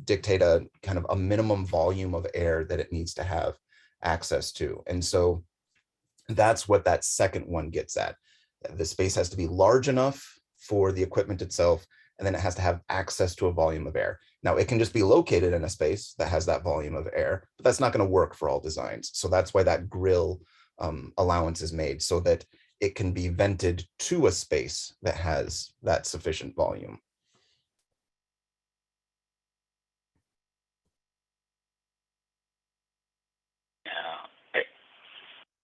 dictate a kind of a minimum volume of air that it needs to have access to. And so that's what that second one gets at. The space has to be large enough for the equipment itself, and then it has to have access to a volume of air. Now, it can just be located in a space that has that volume of air, but that's not going to work for all designs. So that's why that grill allowance is made, so that it can be vented to a space that has that sufficient volume. Yeah,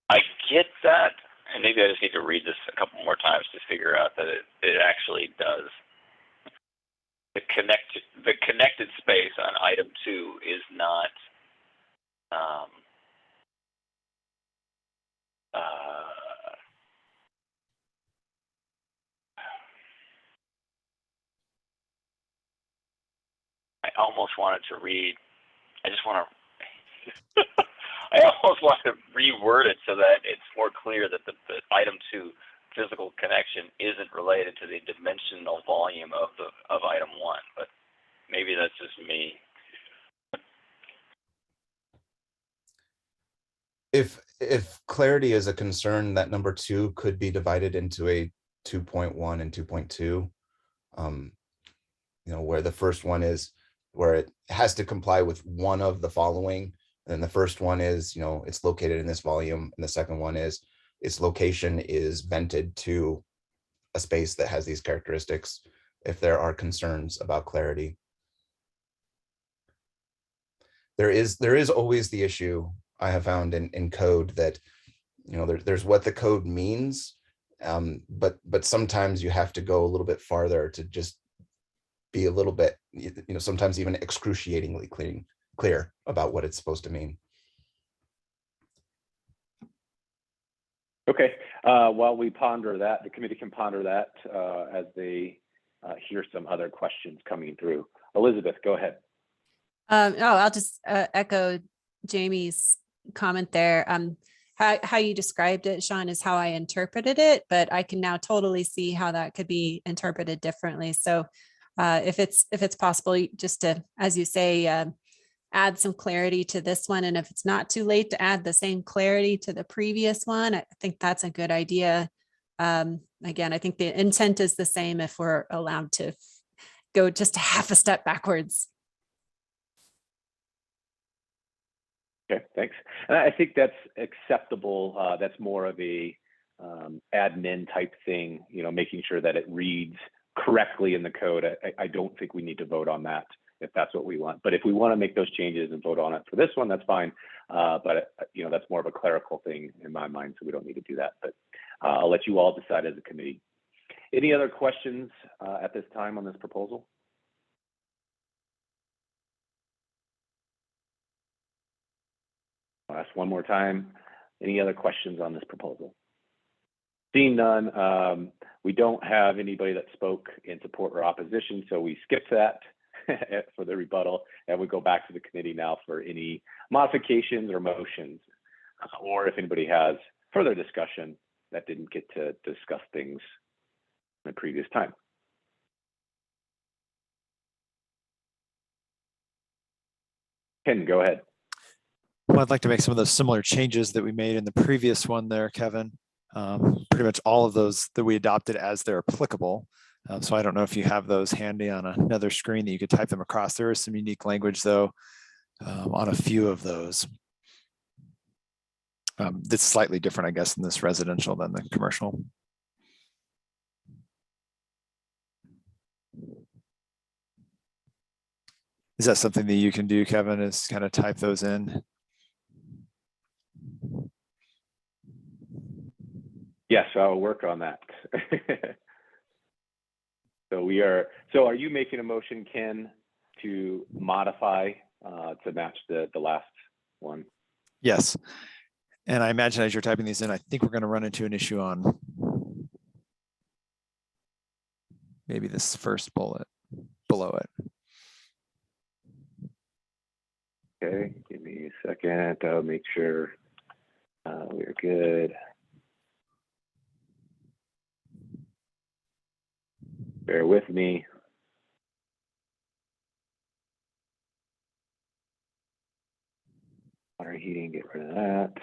I get that, and maybe I just need to read this a couple more times to figure out that it actually does. The connected space on item 2 is not I almost wanted to read. I just want to. I almost want to reword it so that it's more clear that the item 2 physical connection isn't related to the dimensional volume of item 1, but maybe that's just me. If clarity is a concern, that number 2 could be divided into a 2.1 and 2.2. Where the first one is where it has to comply with one of the following. And the first one is, it's located in this volume. And the second one is its location is vented to a space that has these characteristics if there are concerns about clarity. There is always the issue I have found in code that, there's what the code means, but sometimes you have to go a little bit farther to just be a little bit, sometimes even excruciatingly clear about what it's supposed to mean. Okay, while we ponder that, the committee can ponder that as they hear some other questions coming through. Elizabeth, go ahead. I'll just echo Jamie's comment there. How you described it, Sean, is how I interpreted it, but I can now totally see how that could be interpreted differently. So if it's possible, just to, as you say, add some clarity to this one. And if it's not too late to add the same clarity to the previous one, I think that's a good idea. Again, I think the intent is the same if we're allowed to go just a half a step backwards. Okay, thanks. And I think that's acceptable. That's more of a admin type thing, making sure that it reads correctly in the code. I don't think we need to vote on that if that's what we want. But if we want to make those changes and vote on it for this one, that's fine. But that's more of a clerical thing in my mind, so we don't need to do that. But I'll let you all decide as a committee. Any other questions at this time on this proposal? I'll ask one more time. Any other questions on this proposal? Seeing none, we don't have anybody that spoke in support or opposition, so we skip that for the rebuttal, and we go back to the committee now for any modifications or motions, or if anybody has further discussion that didn't get to discuss things in the previous time. Ken, go ahead. Well, I'd like to make some of those similar changes that we made in the previous one there, Kevin. Pretty much all of those that we adopted as they're applicable. So I don't know if you have those handy on another screen that you could type them across. There is some unique language though on a few of those. That's slightly different, I guess, in this residential than the commercial. Is that something that you can do, Kevin, is kind of type those in? Yes, I'll work on that. So are you making a motion, Ken, to modify to match the last one? Yes. And I imagine as you're typing these in, I think we're going to run into an issue on maybe this first bullet below it. Okay, give me a second. I'll make sure we're good. Bear with me. Water heating, get rid of that.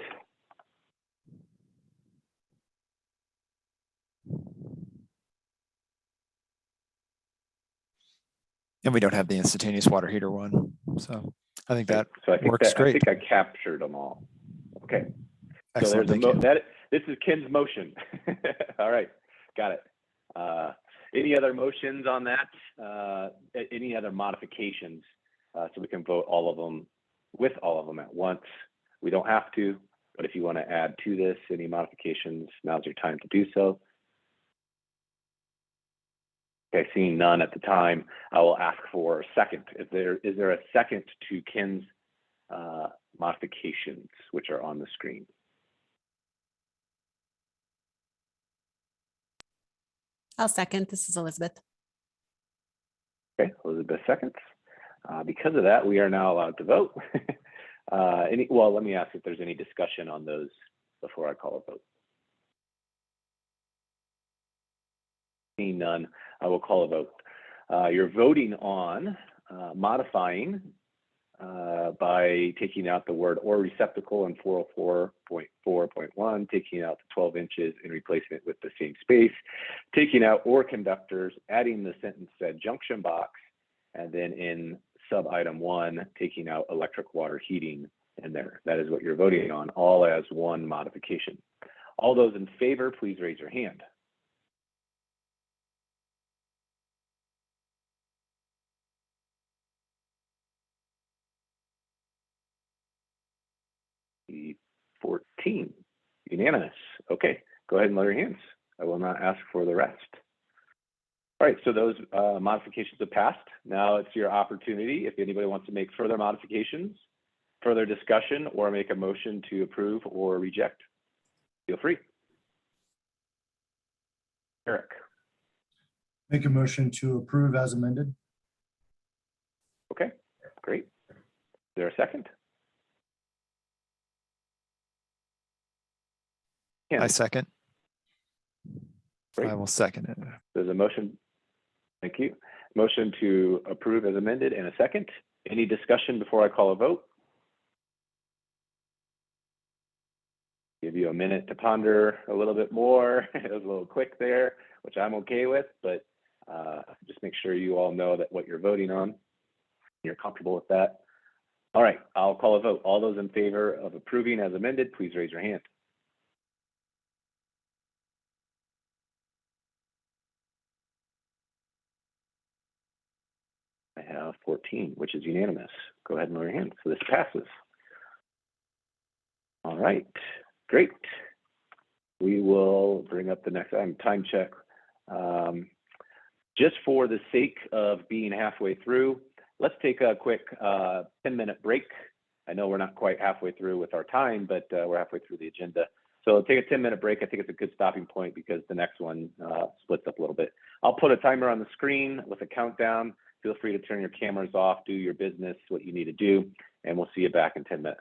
And we don't have the instantaneous water heater one. So I think that So I think works I great. think I captured them all. Okay. Excellent. So Thank there's you. this is Ken's motion. All right, got it. Any other motions on that? Any other modifications? So we can vote all of them with all of them at once. We don't have to, but if you want to add to this any modifications, now's your time to do so. Okay, seeing none at the time, I will ask for a second. Is there a second to Ken's modifications, which are on the screen? I'll second. This is Elizabeth. Okay, Elizabeth seconds. Because of that, we are now allowed to vote. Well, let me ask if there's any discussion on those before I call a vote. Seeing none, I will call a vote. You're voting on modifying by taking out the word or receptacle in 404.4.1, taking out the 12 inches and replacing it with the same space, taking out or conductors, adding the sentence said junction box, and then in sub item 1, taking out electric water heating in there. That is what you're voting on, all as one modification. All those in favor, please raise your hand. The 14, unanimous. Okay, go ahead and lower your hands. I will not ask for the rest. All right, so those modifications have passed. Now it's your opportunity. If anybody wants to make further modifications, further discussion, or make a motion to approve or reject, feel free. Eric. Make a motion to approve as amended. Okay, great. Is there a second? Ken. I second. Great. I will second it. There's a motion. Thank you. Motion to approve as amended and a second. Any discussion before I call a vote? Give you a minute to ponder a little bit more. It was a little quick there, which I'm okay with, but just make sure you all know that what you're voting on, you're comfortable with that. All right, I'll call a vote. All those in favor of approving as amended, please raise your hand. I have 14, which is unanimous. Go ahead and lower your hand. So this passes. All right, great. We will bring up the next item, time check. Just for the sake of being halfway through, let's take a quick 10-minute break. I know we're not quite halfway through with our time, but we're halfway through the agenda. So take a 10-minute break. I think it's a good stopping point because the next one splits up a little bit. I'll put a timer on the screen with a countdown. Feel free to turn your cameras off, do your business, what you need to do, and we'll see you back in 10 minutes.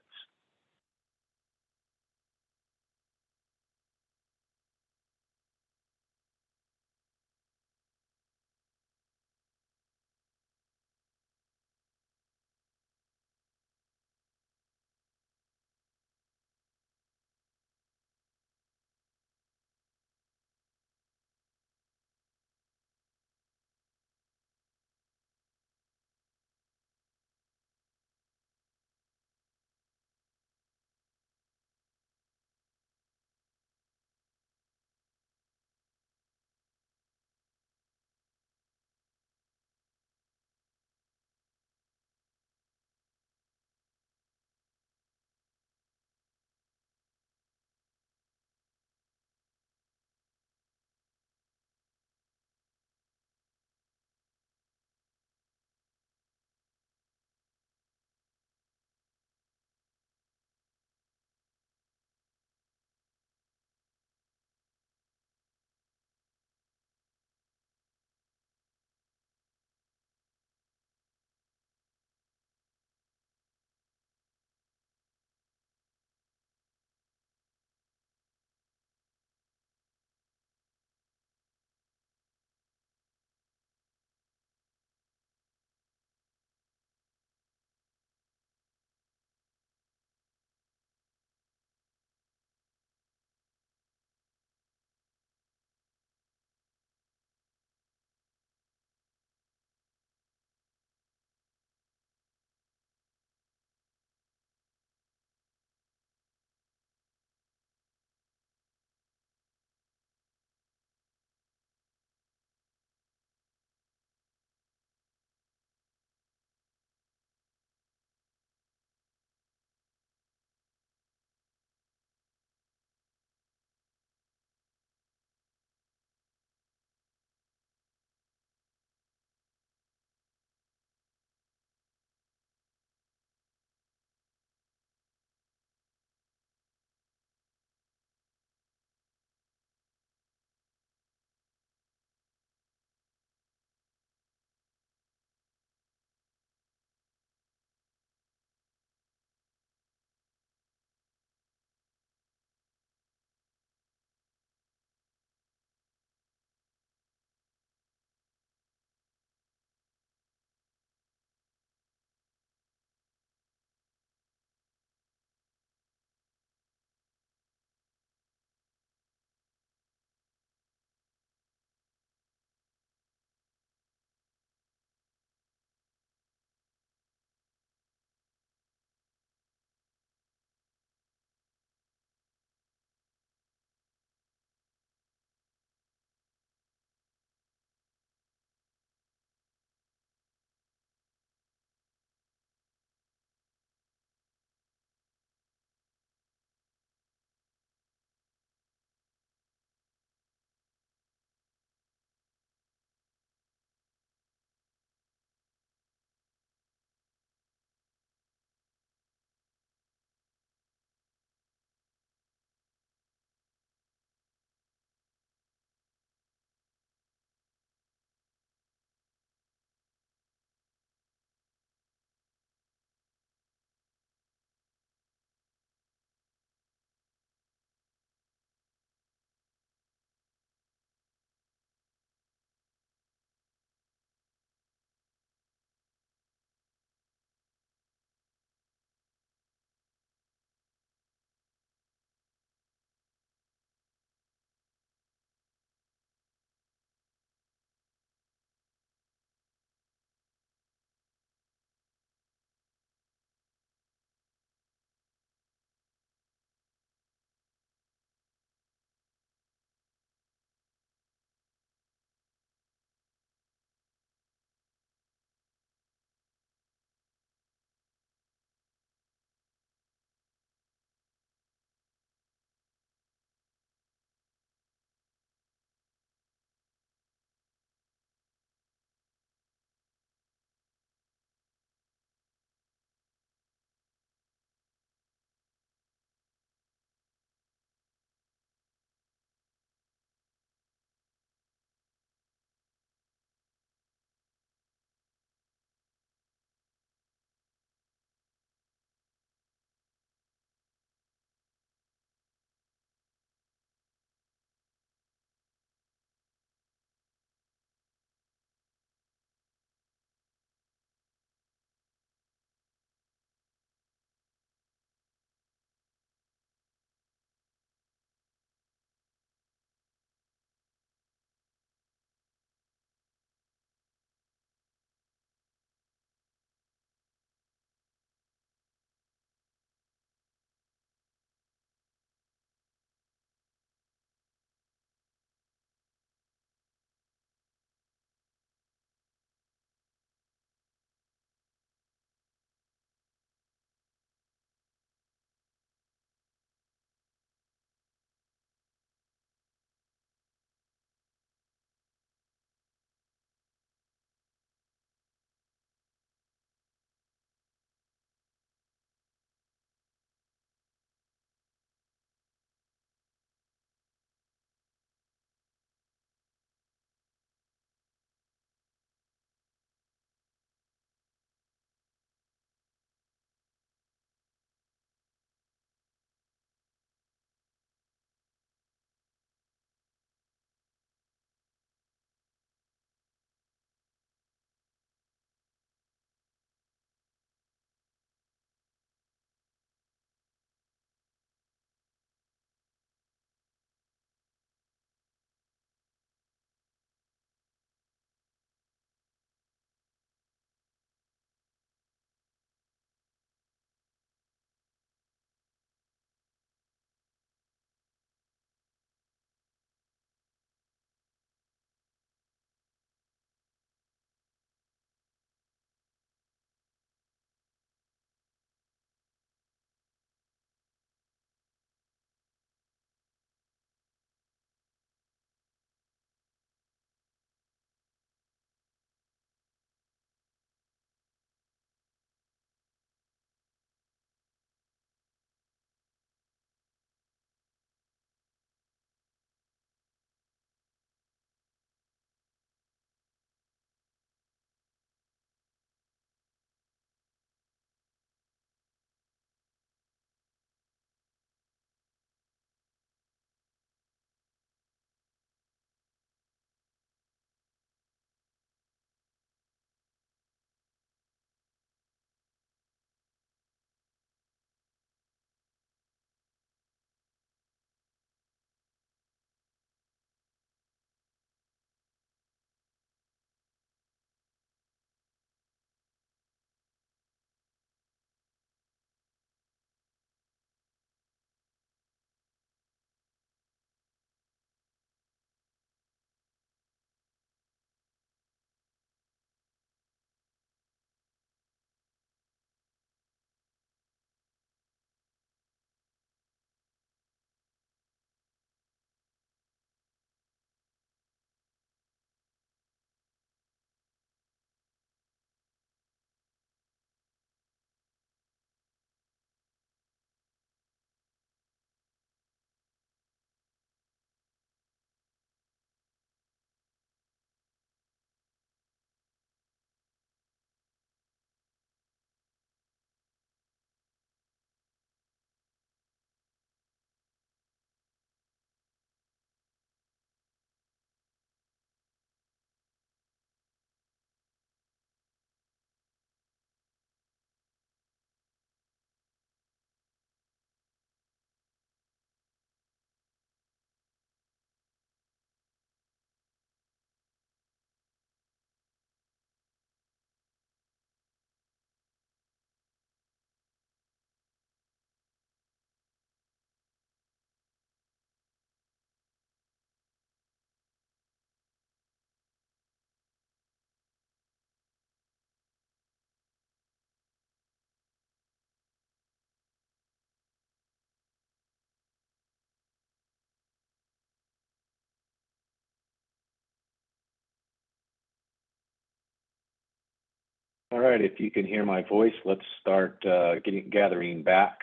All right, if you can hear my voice, let's start gathering back.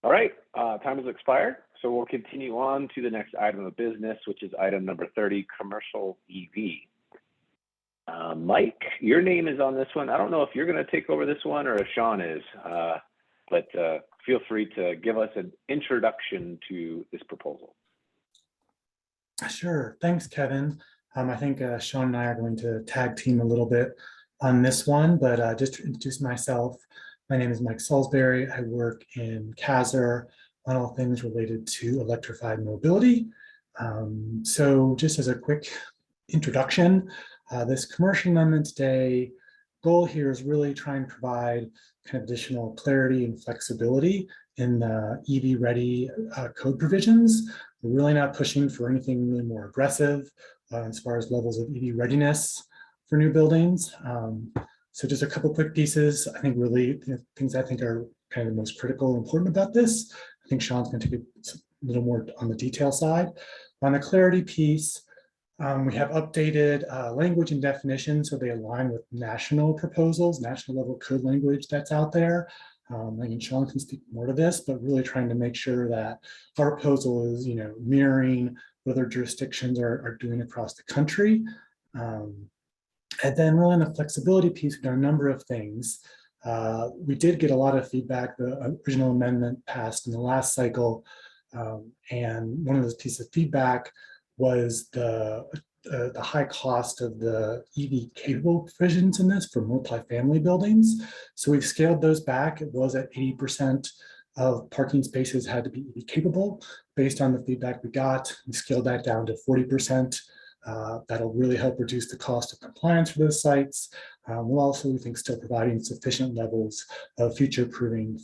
All right, time has expired, so we'll continue on to the next item of business, which is item number 30, commercial EV. Mike, your name is on this one. I don't know if you're going to take over this one or if Sean is, but feel free to give us an introduction to this proposal. Sure, thanks, Kevin. I think Sean and I are going to tag team a little bit on this one, but just to introduce myself, my name is Mike Salisbury. I work in CASR on all things related to electrified mobility. So just as a quick introduction, this commercial amendment today, goal here is really try and provide kind of additional clarity and flexibility in the EV ready code provisions. We're really not pushing for anything really more aggressive as far as levels of EV readiness for new buildings. So just a couple quick pieces. I think really things I think are kind of the most critical and important about this. I think Sean's going to take a little more on the detail side. On the clarity piece, we have updated language and definitions so they align with national proposals, national level code language that's out there. I think Sean can speak more to this, but really trying to make sure that our proposal is, mirroring what other jurisdictions are doing across the country. And then really on the flexibility piece, we've done a number of things. We did get a lot of feedback. The original amendment passed in the last cycle. And one of those pieces of feedback was the high cost of the EV capable provisions in this for multifamily buildings. So we've scaled those back. It was at 80% of parking spaces had to be EV capable. Based on the feedback we got, we scaled that down to 40%. That'll really help reduce the cost of compliance for those sites. We'll also, we think, still providing sufficient levels of future proofing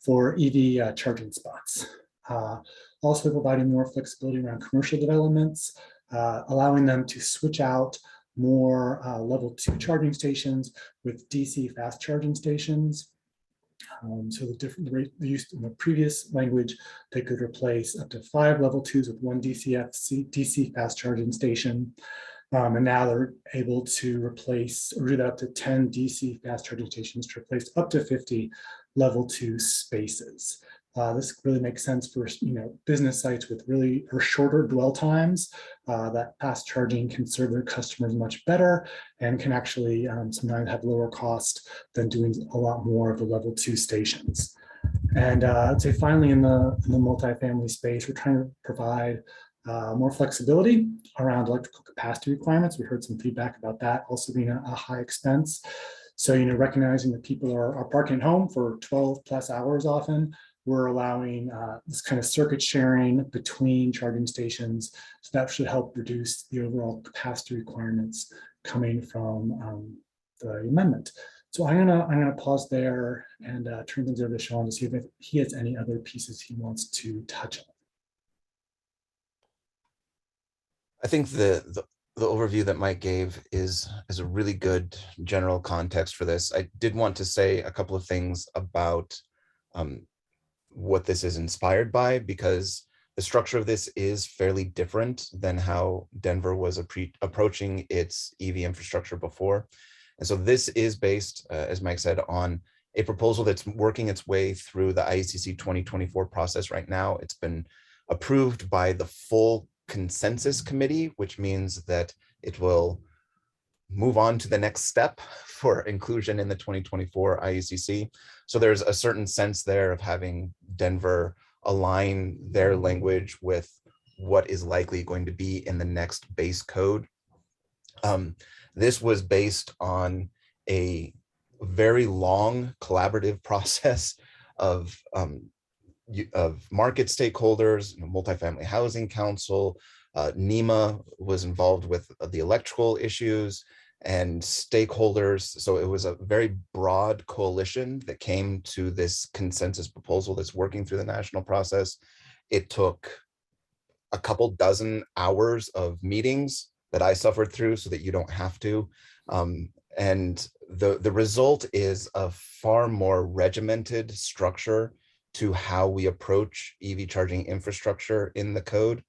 for EV charging spots. Also providing more flexibility around commercial developments, allowing them to switch out more level 2 charging stations with DC fast charging stations. So the different rate used in the previous language, they could replace up to 5 level 2s with 1 DC fast charging station. And now they're able to replace or do that up to 10 DC fast charging stations to replace up to 50 level 2 spaces. This really makes sense for business sites with really shorter dwell times. That fast charging can serve their customers much better and can actually sometimes have lower cost than doing a lot more of the level 2 stations. And I'd say finally in the multifamily space, we're trying to provide more flexibility around electrical capacity requirements. We heard some feedback about that also being a high expense. So recognizing that people are parking at home for 12 plus hours often. We're allowing this kind of circuit sharing between charging stations. So that should help reduce the overall capacity requirements coming from the amendment. So I'm gonna pause there and turn things over to Sean to see if he has any other pieces he wants to touch on. I think the overview that Mike gave is a really good general context for this. I did want to say a couple of things about what this is inspired by, because the structure of this is fairly different than how Denver was approaching its EV infrastructure before. And so this is based, as Mike said, on a proposal that's working its way through the IECC 2024 process right now. It's been approved by the full consensus committee, which means that it will move on to the next step for inclusion in the 2024 IECC. So there's a certain sense there of having Denver align their language with what is likely going to be in the next base code. This was based on a very long collaborative process of market stakeholders, multifamily housing council, NEMA was involved with the electrical issues, and stakeholders. So it was a very broad coalition that came to this consensus proposal that's working through the national process. It took a couple dozen hours of meetings that I suffered through so that you don't have to. And the result is a far more regimented structure to how we approach EV charging infrastructure in the code.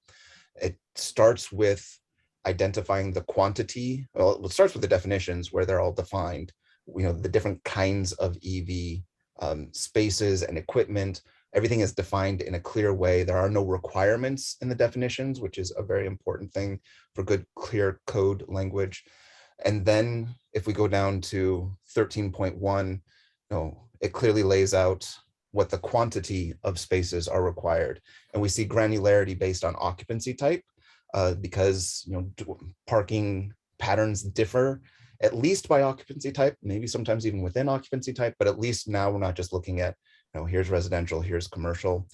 It starts with identifying the quantity. Well, it starts with the definitions where they're all defined, the different kinds of EV spaces and equipment. Everything is defined in a clear way. There are no requirements in the definitions, which is a very important thing for good, clear code language. And then if we go down to 13.1, it clearly lays out what the quantity of spaces are required. And we see granularity based on occupancy type. Because parking patterns differ, at least by occupancy type, maybe sometimes even within occupancy type, but at least now we're not just looking at, here's residential, here's commercial.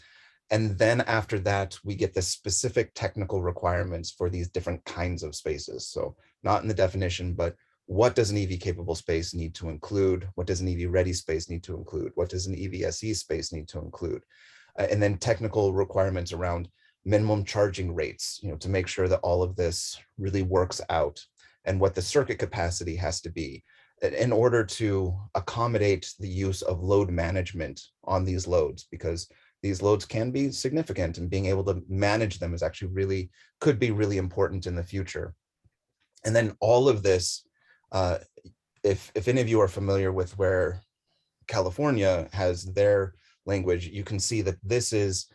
And then after that, we get the specific technical requirements for these different kinds of spaces. So not in the definition, but what does an EV capable space need to include? What does an EV ready space need to include? What does an EVSE space need to include? And then technical requirements around minimum charging rates, to make sure that all of this really works out, and what the circuit capacity has to be in order to accommodate the use of load management on these loads, because these loads can be significant, and being able to manage them is actually could be really important in the future. And then all of this, if any of you are familiar with where California has their language, you can see that this is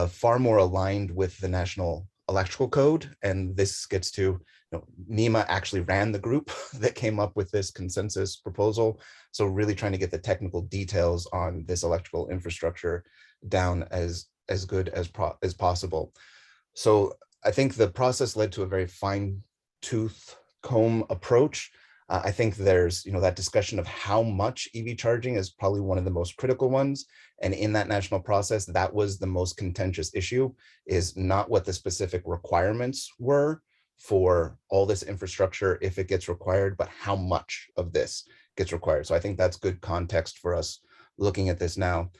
far more aligned with the National Electrical Code. And this gets to, NEMA actually ran the group that came up with this consensus proposal. So really trying to get the technical details on this electrical infrastructure down as good as possible. So I think the process led to a very fine tooth comb approach. I think there's, that discussion of how much EV charging is probably one of the most critical ones. And in that national process, that was the most contentious issue, is not what the specific requirements were for all this infrastructure if it gets required, but how much of this gets required. So I think that's good context for us looking at this now.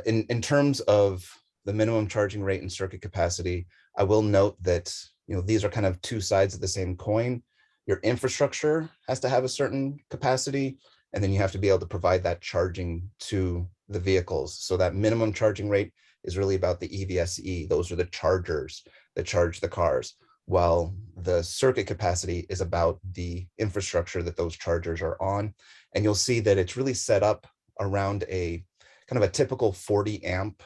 In terms of the minimum charging rate and circuit capacity, I will note that, these are kind of two sides of the same coin. Your infrastructure has to have a certain capacity, and then you have to be able to provide that charging to the vehicles. So that minimum charging rate is really about the EVSE. Those are the chargers that charge the cars, while the circuit capacity is about the infrastructure that those chargers are on. And you'll see that it's really set up around a kind of a typical 40 amp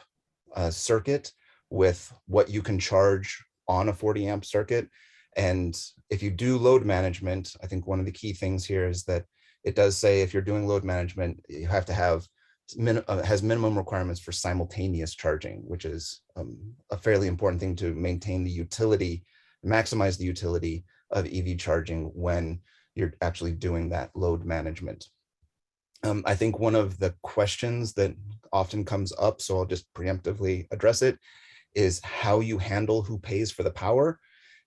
circuit with what you can charge on a 40 amp circuit. And if you do load management, I think one of the key things here is that it does say if you're doing load management, you have to have has minimum requirements for simultaneous charging, which is a fairly important thing to maintain the utility, maximize the utility of EV charging when you're actually doing that load management. I think one of the questions that often comes up, so I'll just preemptively address it, is how you handle who pays for the power.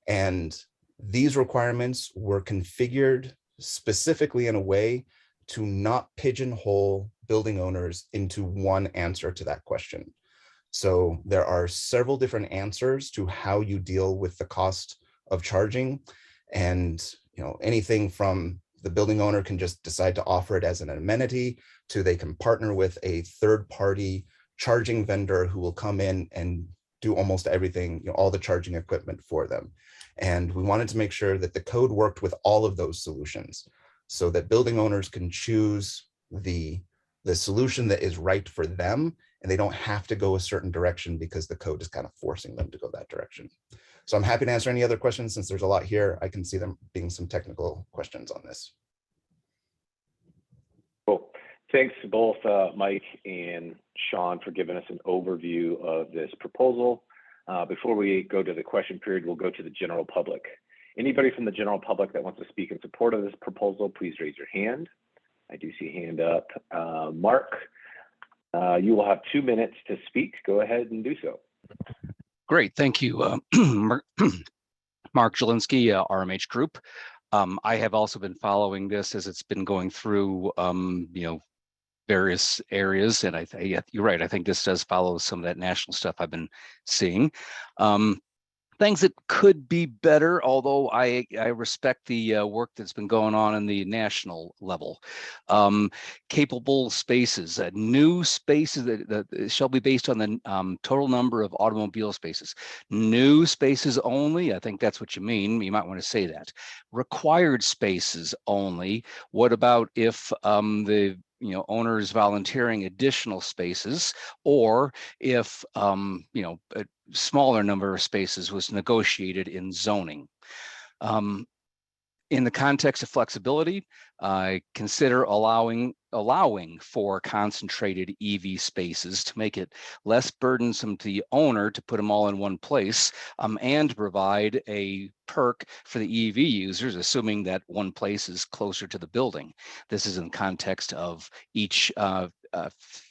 And these requirements were configured specifically in a way to not pigeonhole building owners into one answer to that question. So there are several different answers to how you deal with the cost of charging. And anything from the building owner can just decide to offer it as an amenity, to they can partner with a third-party charging vendor who will come in and do almost everything, all the charging equipment for them. And we wanted to make sure that the code worked with all of those solutions so that building owners can choose the solution that is right for them, and they don't have to go a certain direction because the code is kind of forcing them to go that direction. So I'm happy to answer any other questions. Since there's a lot here, I can see them being some technical questions on this. Cool. Thanks to both Mike and Sean for giving us an overview of this proposal. Before we go to the question period, we'll go to the general public. Anybody from the general public that wants to speak in support of this proposal, please raise your hand. I do see a hand up. Mark, you will have 2 minutes to speak. Go ahead and do so. Great, thank you. Mark Zielinski, RMH Group. I have also been following this as it's been going through, various areas, and yeah, you're right. I think this does follow some of that national stuff I've been seeing. Things that could be better, although I respect the work that's been going on in the national level. Capable spaces, new spaces that shall be based on the total number of automobile spaces. New spaces only, I think that's what you mean. You might want to say that. Required spaces only. What about if the owners volunteering additional spaces, or if a smaller number of spaces was negotiated in zoning. In the context of flexibility, consider allowing for concentrated EV spaces to make it less burdensome to the owner to put them all in one place, and provide a perk for the EV users, assuming that one place is closer to the building. This is in context of each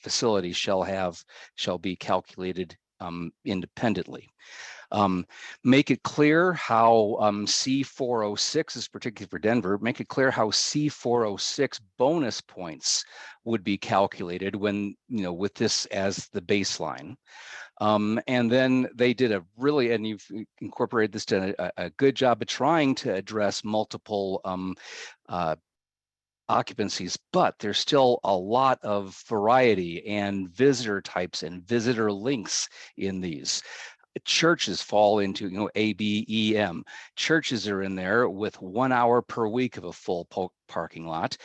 facility shall be calculated independently. Make it clear how C406 is particularly for Denver, make it clear how C406 bonus points would be calculated when, with this as the baseline. And then they did a really, and you've incorporated this, done a good job of trying to address multiple occupancies, but there's still a lot of variety and visitor types and visitor links in these. Churches fall into, A, B, E, M. Churches are in there with 1 hour per week of a full parking lot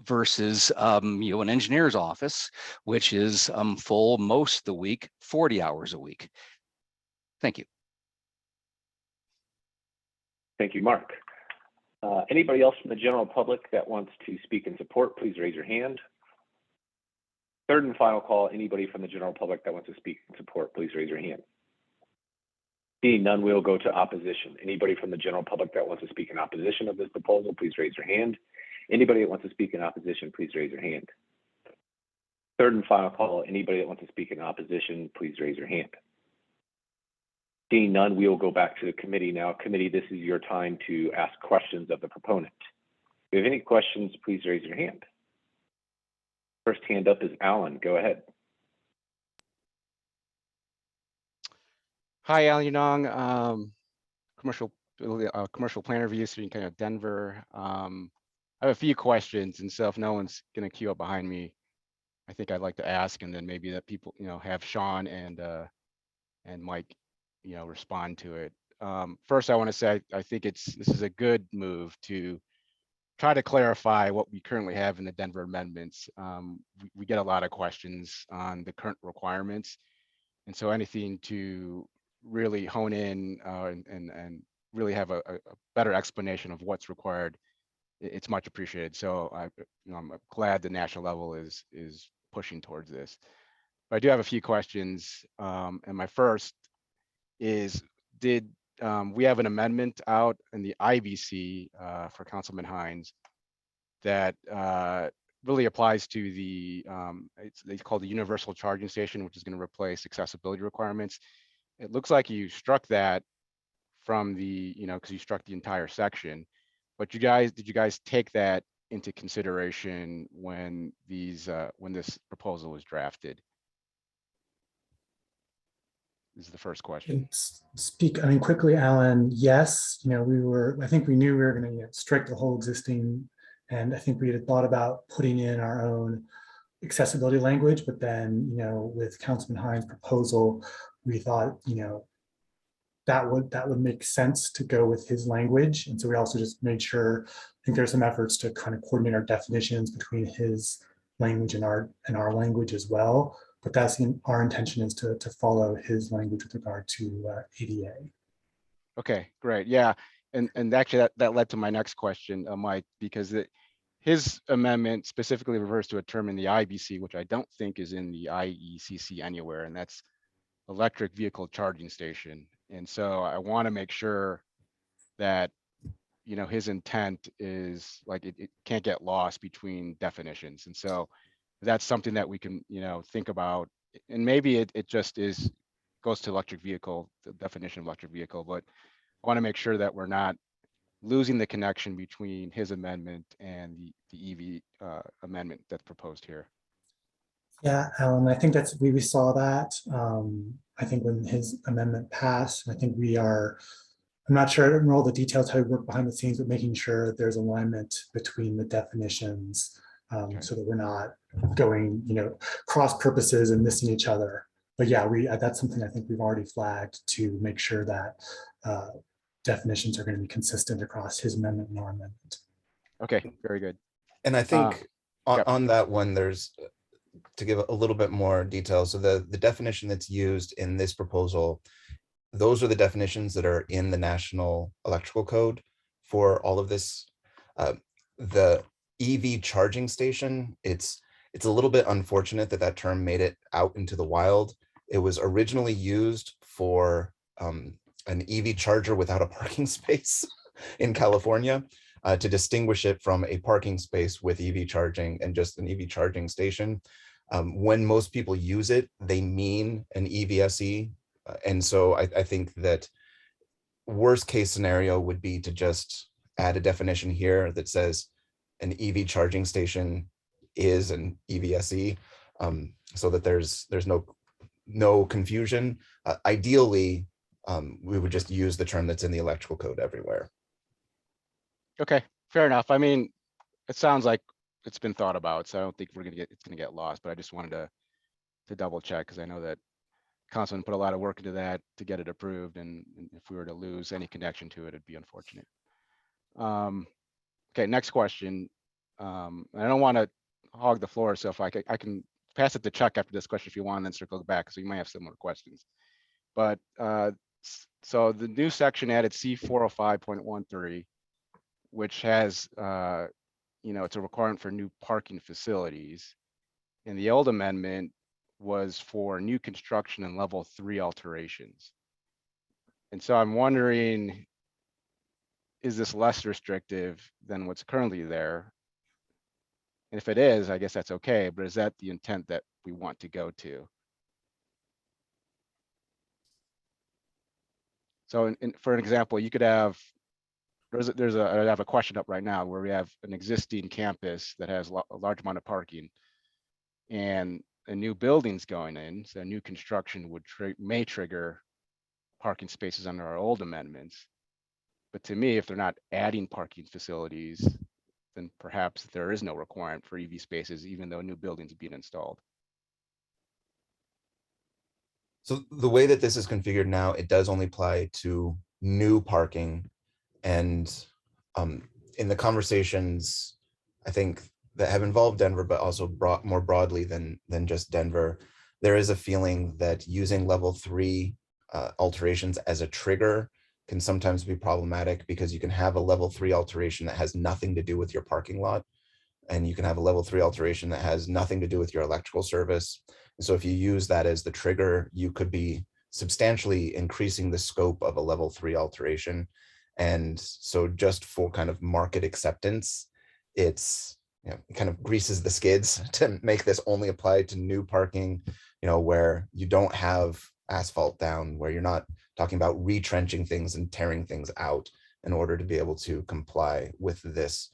versus, an engineer's office, which is full most of the week, 40 hours a week. Thank you. Thank you, Mark. Anybody else from the general public that wants to speak in support, please raise your hand. Third and final call, anybody from the general public that wants to speak in support, please raise your hand. Seeing none, we'll go to opposition. Anybody from the general public that wants to speak in opposition of this proposal, please raise your hand. Anybody that wants to speak in opposition, please raise your hand. Third and final call, anybody that wants to speak in opposition, please raise your hand. Seeing none, we will go back to the committee now. Committee, this is your time to ask questions of the proponent. If you have any questions, please raise your hand. First hand up is Alan. Go ahead. Hi, Alan Yunong, commercial planner of UC kind of Denver. I have a few questions, and so if no one's going to queue up behind me, I think I'd like to ask, and then maybe that people, have Sean and Mike, respond to it. First, I want to say I think this is a good move to try to clarify what we currently have in the Denver amendments. We get a lot of questions on the current requirements, and so anything to really hone in and really have a better explanation of what's required, it's much appreciated. So I'm glad the national level is pushing towards this. But I do have a few questions, and my first is, did we have an amendment out in the IBC for Councilman Hines that really applies to the it's called the universal charging station, which is going to replace accessibility requirements. It looks like you struck that from the, because you struck the entire section, but did you guys take that into consideration when this proposal was drafted? This is the first question. Quickly, Alan, yes, I think we knew we were going to strike the whole existing, and I think we had thought about putting in our own accessibility language, but then, with Councilman Hines' proposal, we thought, that would make sense to go with his language. And so we also just made sure, I think there's some efforts to kind of coordinate our definitions between his language and our language as well. But that's our intention, is to follow his language with regard to ADA. Okay, great. Yeah. And actually that led to my next question, Mike, because his amendment specifically refers to a term in the IBC, which I don't think is in the IECC anywhere, and that's electric vehicle charging station. And so I want to make sure that, his intent is like, it can't get lost between definitions. And so that's something that we can, think about, and maybe it just goes to electric vehicle, the definition of electric vehicle, but I want to make sure that we're not losing the connection between his amendment and the EV amendment that's proposed here. Yeah, Alan, I think we saw that. I think when his amendment passed, I think I'm not sure, I don't know all the details how we work behind the scenes, but making sure that there's alignment between the definitions so that we're not going, cross purposes and missing each other. But yeah, that's something I think we've already flagged to make sure that definitions are going to be consistent across his amendment and our amendment. Okay, very good. And I think on that one, there's, to give a little bit more detail. So the definition that's used in this proposal, those are the definitions that are in the National Electrical Code for all of this. The EV charging station, it's a little bit unfortunate that that term made it out into the wild. It was originally used for an EV charger without a parking space in California to distinguish it from a parking space with EV charging and just an EV charging station. When most people use it, they mean an EVSE. And so I think that worst case scenario would be to just add a definition here that says an EV charging station is an EVSE, so that there's no confusion. Ideally, we would just use the term that's in the electrical code everywhere. Okay, fair enough. I mean, it sounds like it's been thought about, so I don't think it's gonna get lost, but I just wanted to double check because I know that Councilman put a lot of work into that to get it approved, and if we were to lose any connection to it, it'd be unfortunate. Okay, next question. I don't want to hog the floor, so if I can pass it to Chuck after this question if you want, and then circle back, so you might have similar questions. But so the new section added C405.13, which has it's a requirement for new parking facilities. And the old amendment was for new construction and level 3 alterations. And so I'm wondering, is this less restrictive than what's currently there? And if it is, I guess that's okay, but is that the intent that we want to go to? So for an example, you could have, I have a question up right now where we have an existing campus that has a large amount of parking and a new building's going in, so new construction may trigger parking spaces under our old amendments. But to me, if they're not adding parking facilities, then perhaps there is no requirement for EV spaces, even though new buildings are being installed. So the way that this is configured now, it does only apply to new parking. And in the conversations, I think, that have involved Denver, but also more broadly than just Denver, there is a feeling that using level 3 alterations as a trigger can sometimes be problematic, because you can have a level 3 alteration that has nothing to do with your parking lot, and you can have a level 3 alteration that has nothing to do with your electrical service. And so if you use that as the trigger, you could be substantially increasing the scope of a level 3 alteration. And so just for kind of market acceptance, it kind of greases the skids to make this only apply to new parking, where you don't have asphalt down, where you're not talking about retrenching things and tearing things out in order to be able to comply with this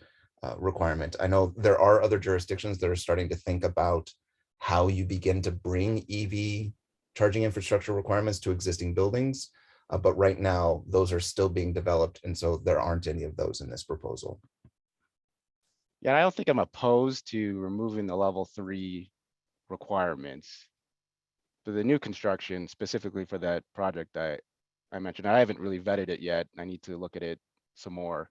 requirement. I know there are other jurisdictions that are starting to think about how you begin to bring EV charging infrastructure requirements to existing buildings. But right now, those are still being developed. And so there aren't any of those in this proposal. Yeah, I don't think I'm opposed to removing the level 3 requirements. For the new construction, specifically for that project I mentioned, I haven't really vetted it yet. I need to look at it some more.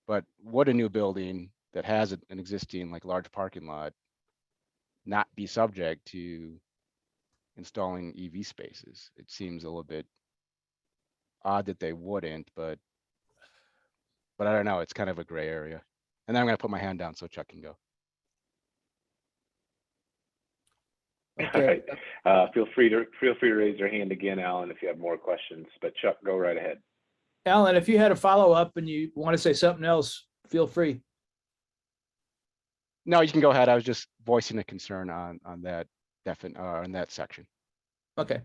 But would a new building that has an existing large parking lot not be subject to installing EV spaces? It seems a little bit odd that they wouldn't, but I don't know. It's kind of a gray area. And then I'm going to put my hand down so Chuck can go. Okay. Feel free to raise your hand again, Alan, if you have more questions. But Chuck, go right ahead. Alan, if you had a follow-up and you want to say something else, feel free. No, you can go ahead. I was just voicing a concern on that on that section. Okay.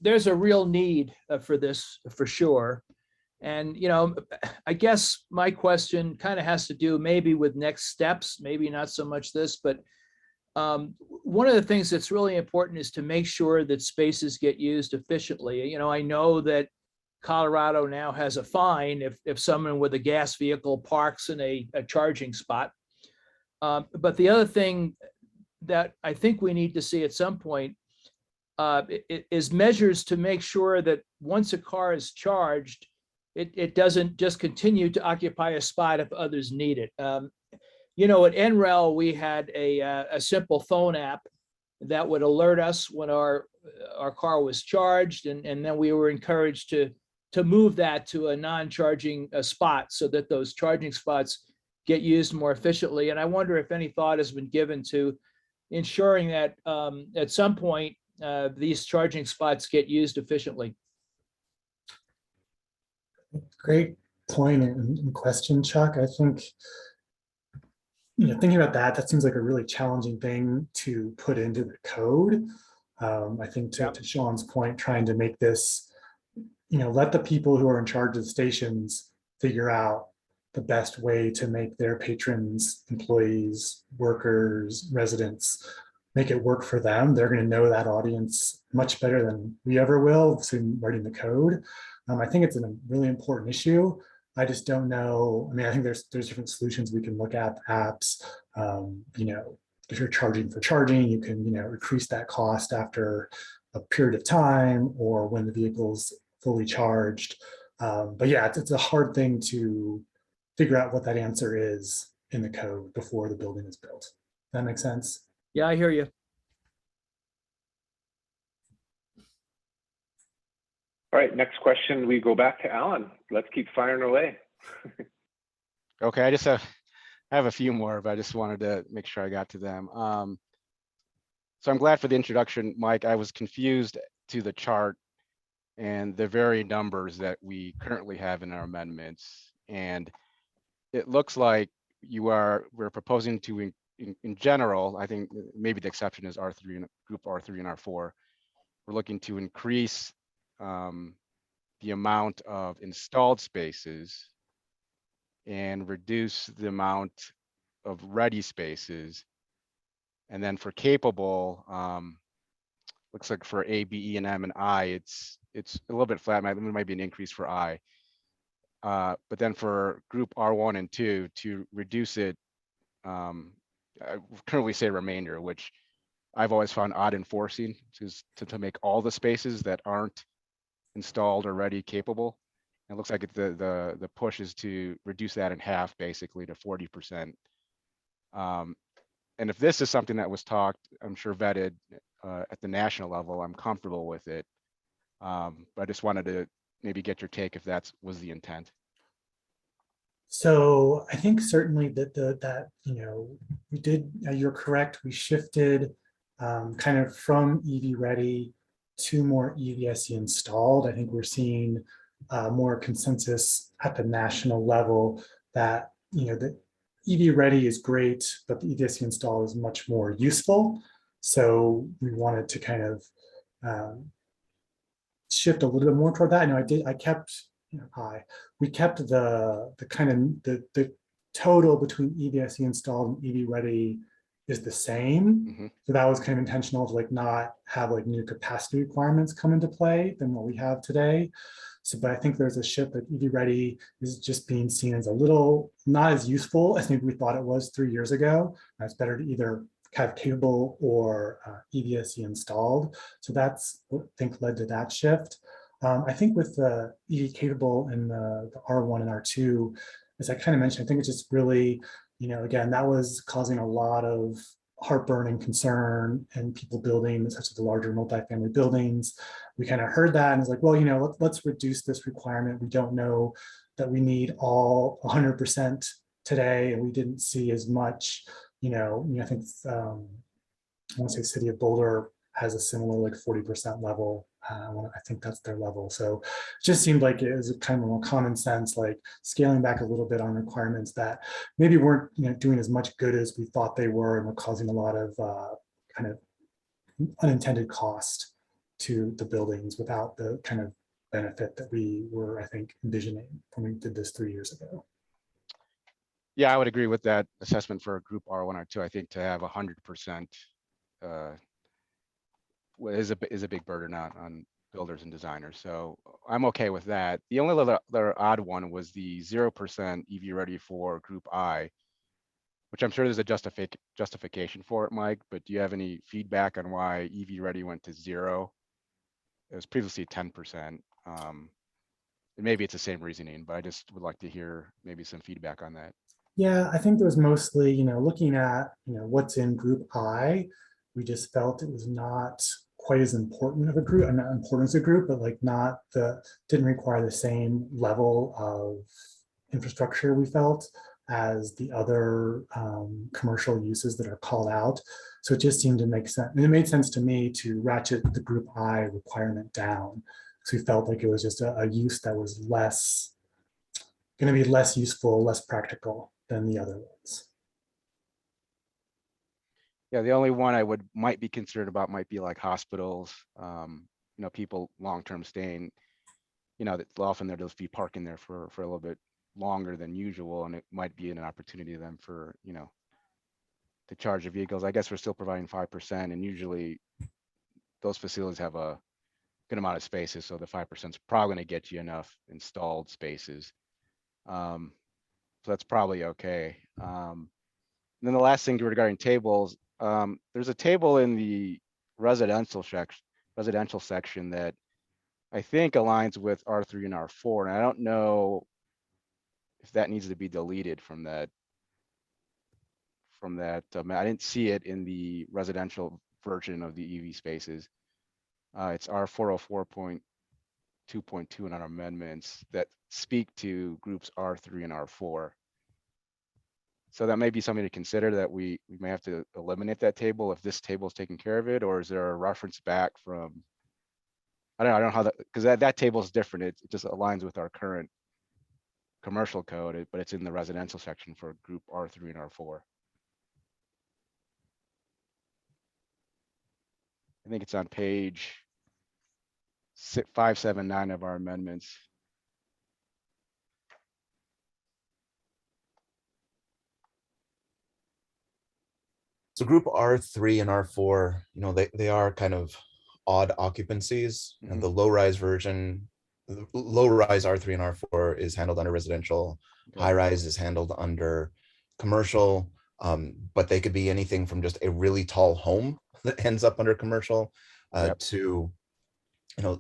There's a real need for this, for sure. And, I guess my question kind of has to do maybe with next steps, maybe not so much this, but one of the things that's really important is to make sure that spaces get used efficiently. I know that Colorado now has a fine if someone with a gas vehicle parks in a charging spot. But the other thing that I think we need to see at some point is measures to make sure that once a car is charged, it doesn't just continue to occupy a spot if others need it. At NREL, we had a simple phone app that would alert us when our car was charged, and then we were encouraged to move that to a non-charging spot so that those charging spots get used more efficiently. And I wonder if any thought has been given to ensuring that at some point these charging spots get used efficiently. Great point and question, Chuck. I think, thinking about that seems like a really challenging thing to put into the code. I think to Sean's point, trying to make this, let the people who are in charge of the stations figure out the best way to make their patrons, employees, workers, residents, make it work for them. They're going to know that audience much better than we ever will, soon writing the code. I think it's a really important issue. I just don't know. I mean, I think there's different solutions we can look at, apps. If you're charging for charging, you can, increase that cost after a period of time or when the vehicle's fully charged. But yeah, it's a hard thing to figure out what that answer is in the code before the building is built. That makes sense? Yeah, I hear you. All right, next question, we go back to Alan. Let's keep firing away. Okay, I have a few more, but I just wanted to make sure I got to them. So I'm glad for the introduction, Mike. I was confused to the chart and the very numbers that we currently have in our amendments. And it looks like we're proposing to, in general, I think maybe the exception is R3 and group R3 and R4. We're looking to increase the amount of installed spaces and reduce the amount of ready spaces. And then for capable, looks like for A, B, E, and M and I, it's a little bit flat. There might be an increase for I. But then for group R1 and 2, to reduce it, I currently say remainder, which I've always found odd enforcing, to make all the spaces that aren't installed or ready capable. It looks like the push is to reduce that in half, basically to 40%. And if this is something that was talked, I'm sure vetted at the national level, I'm comfortable with it. But I just wanted to maybe get your take if that was the intent. So I think certainly that we did. You're correct. We shifted kind of from EV ready to more EVSE installed. I think we're seeing more consensus at the national level that the EV ready is great, but the EVSE install is much more useful. So we wanted to kind of shift a little bit more toward that. I kept we kept the kind of the total between EVSE installed and EV ready is the same. Mm-hmm. So that was kind of intentional to not have new capacity requirements come into play than what we have today. So, but I think there's a shift that EV ready is just being seen as a little not as useful as maybe we thought it was 3 years ago. It's better to either have capable or EVSE installed. So that's what I think led to that shift. I think with the EV capable and the R1 and R2, as I kind of mentioned, I think it's just really, again, that was causing a lot of heartburn and concern and people building such as the larger multifamily buildings. We kind of heard that and it's like, well, let's reduce this requirement. We don't know that we need all 100% today, and we didn't see as much. I think I want to say City of Boulder has a similar 40% level. I think that's their level. So it just seemed like it was kind of a more common sense, scaling back a little bit on requirements that maybe weren't doing as much good as we thought they were, and were causing a lot of kind of unintended cost to the buildings without the kind of benefit that we were, I think, envisioning when we did this 3 years ago. Yeah, I would agree with that assessment for group R1 or 2. I think to have 100% is a big burden on builders and designers. So I'm okay with that. The only other odd one was the 0% EV ready for group I, which I'm sure there's a justification for it, Mike, but do you have any feedback on why EV ready went to 0? It was previously 10%. And maybe it's the same reasoning, but I just would like to hear maybe some feedback on that. Yeah, I think there was mostly, looking at, what's in group I, we just felt it was not quite as important of a group, not important as a group, but like didn't require the same level of infrastructure we felt as the other commercial uses that are called out. So it just seemed to make sense. And it made sense to me to ratchet the group I requirement down. So we felt like it was just a use that was going to be less useful, less practical than the other ones. Yeah, the only one I might be concerned about might be like hospitals, people long-term staying, that often they'll just be parking there for a little bit longer than usual, and it might be an opportunity to them for, to charge the vehicles. I guess we're still providing 5%, and usually those facilities have a good amount of spaces, so the 5% is probably going to get you enough installed spaces. So that's probably okay. And then the last thing regarding tables, there's a table in the residential section that I think aligns with R3 and R4, and I don't know if that needs to be deleted from that. I didn't see it in the residential version of the EV spaces. It's R404.2.2 in our amendments that speak to groups R3 and R4. So that may be something to consider, that we may have to eliminate that table if this table is taking care of it, or is there a reference back from, I don't know how that, because that table is different. It just aligns with our current commercial code, but it's in the residential section for group R3 and R4. I think it's on page 579 of our amendments. So group R3 and R4, they are kind of odd occupancies. Mm-hmm. And the low-rise version, low-rise R3 and R4 is handled under residential. Okay. High-rise is handled under commercial, but they could be anything from just a really tall home that ends up under commercial to,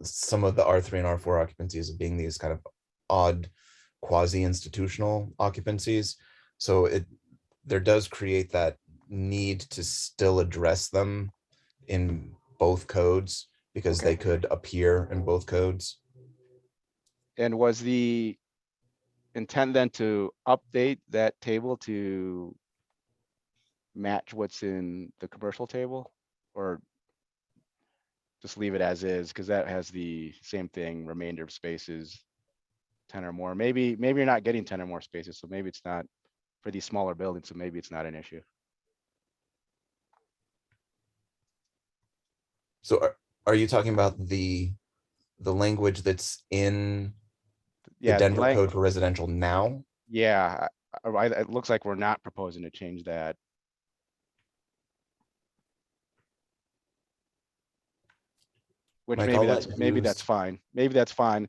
some of the R3 and R4 occupancies being these kind of odd quasi-institutional occupancies. So there does create that need to still address them in both codes, because they could appear in both codes. And was the intent then to update that table to match what's in the commercial table, or just leave it as is? Because that has the same thing, remainder of spaces, 10 or more. Maybe you're not getting 10 or more spaces, so maybe it's not for these smaller buildings, so maybe it's not an issue. So are you talking about the language that's in the Denver code for residential now? Yeah, it looks like we're not proposing to change that. Which Mike, maybe that's fine. Maybe that's fine.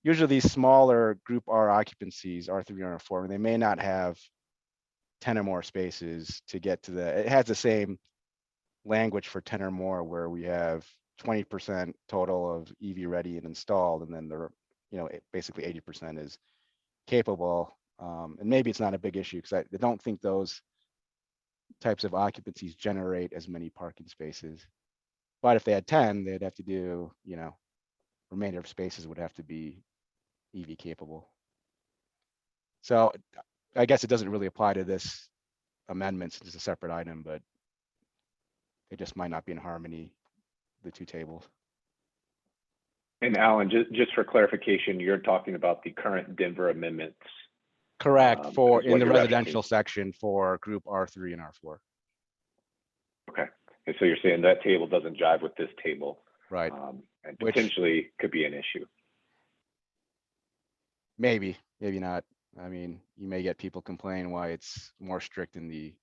Usually these smaller group R occupancies, R3 or R4, they may not have 10 or more spaces to get to it has the same language for 10 or more, where we have 20% total of EV ready and installed, and then basically 80% is capable. And maybe it's not a big issue, because I don't think those types of occupancies generate as many parking spaces. But if they had 10, they'd have to do, remainder of spaces would have to be EV capable. So I guess it doesn't really apply to this amendment since it's a separate item, but it just might not be in harmony, the two tables. And Alan, just for clarification, you're talking about the current Denver amendments. Correct, for in the residential referencing. section for group R3 and R4. Okay, and so you're saying that table doesn't jive with this table, right? And potentially could be an issue. maybe not. I mean, you may get people complain why it's more strict in the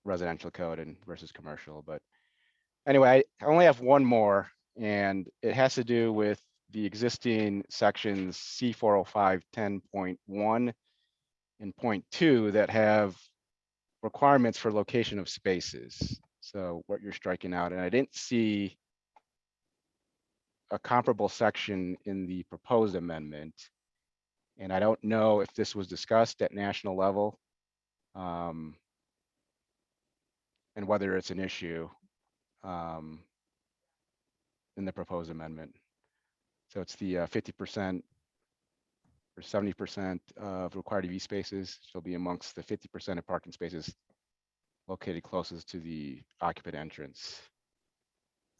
residential code and versus commercial, but anyway, I only have one more, and it has to do with the existing sections C405 10.1 and .2 that have requirements for location of spaces. So what you're striking out, and I didn't see a comparable section in the proposed amendment. And I don't know if this was discussed at national level, and whether it's an issue in the proposed amendment. So it's the 50% or 70% of required EV spaces shall be amongst the 50% of parking spaces located closest to the occupant entrance.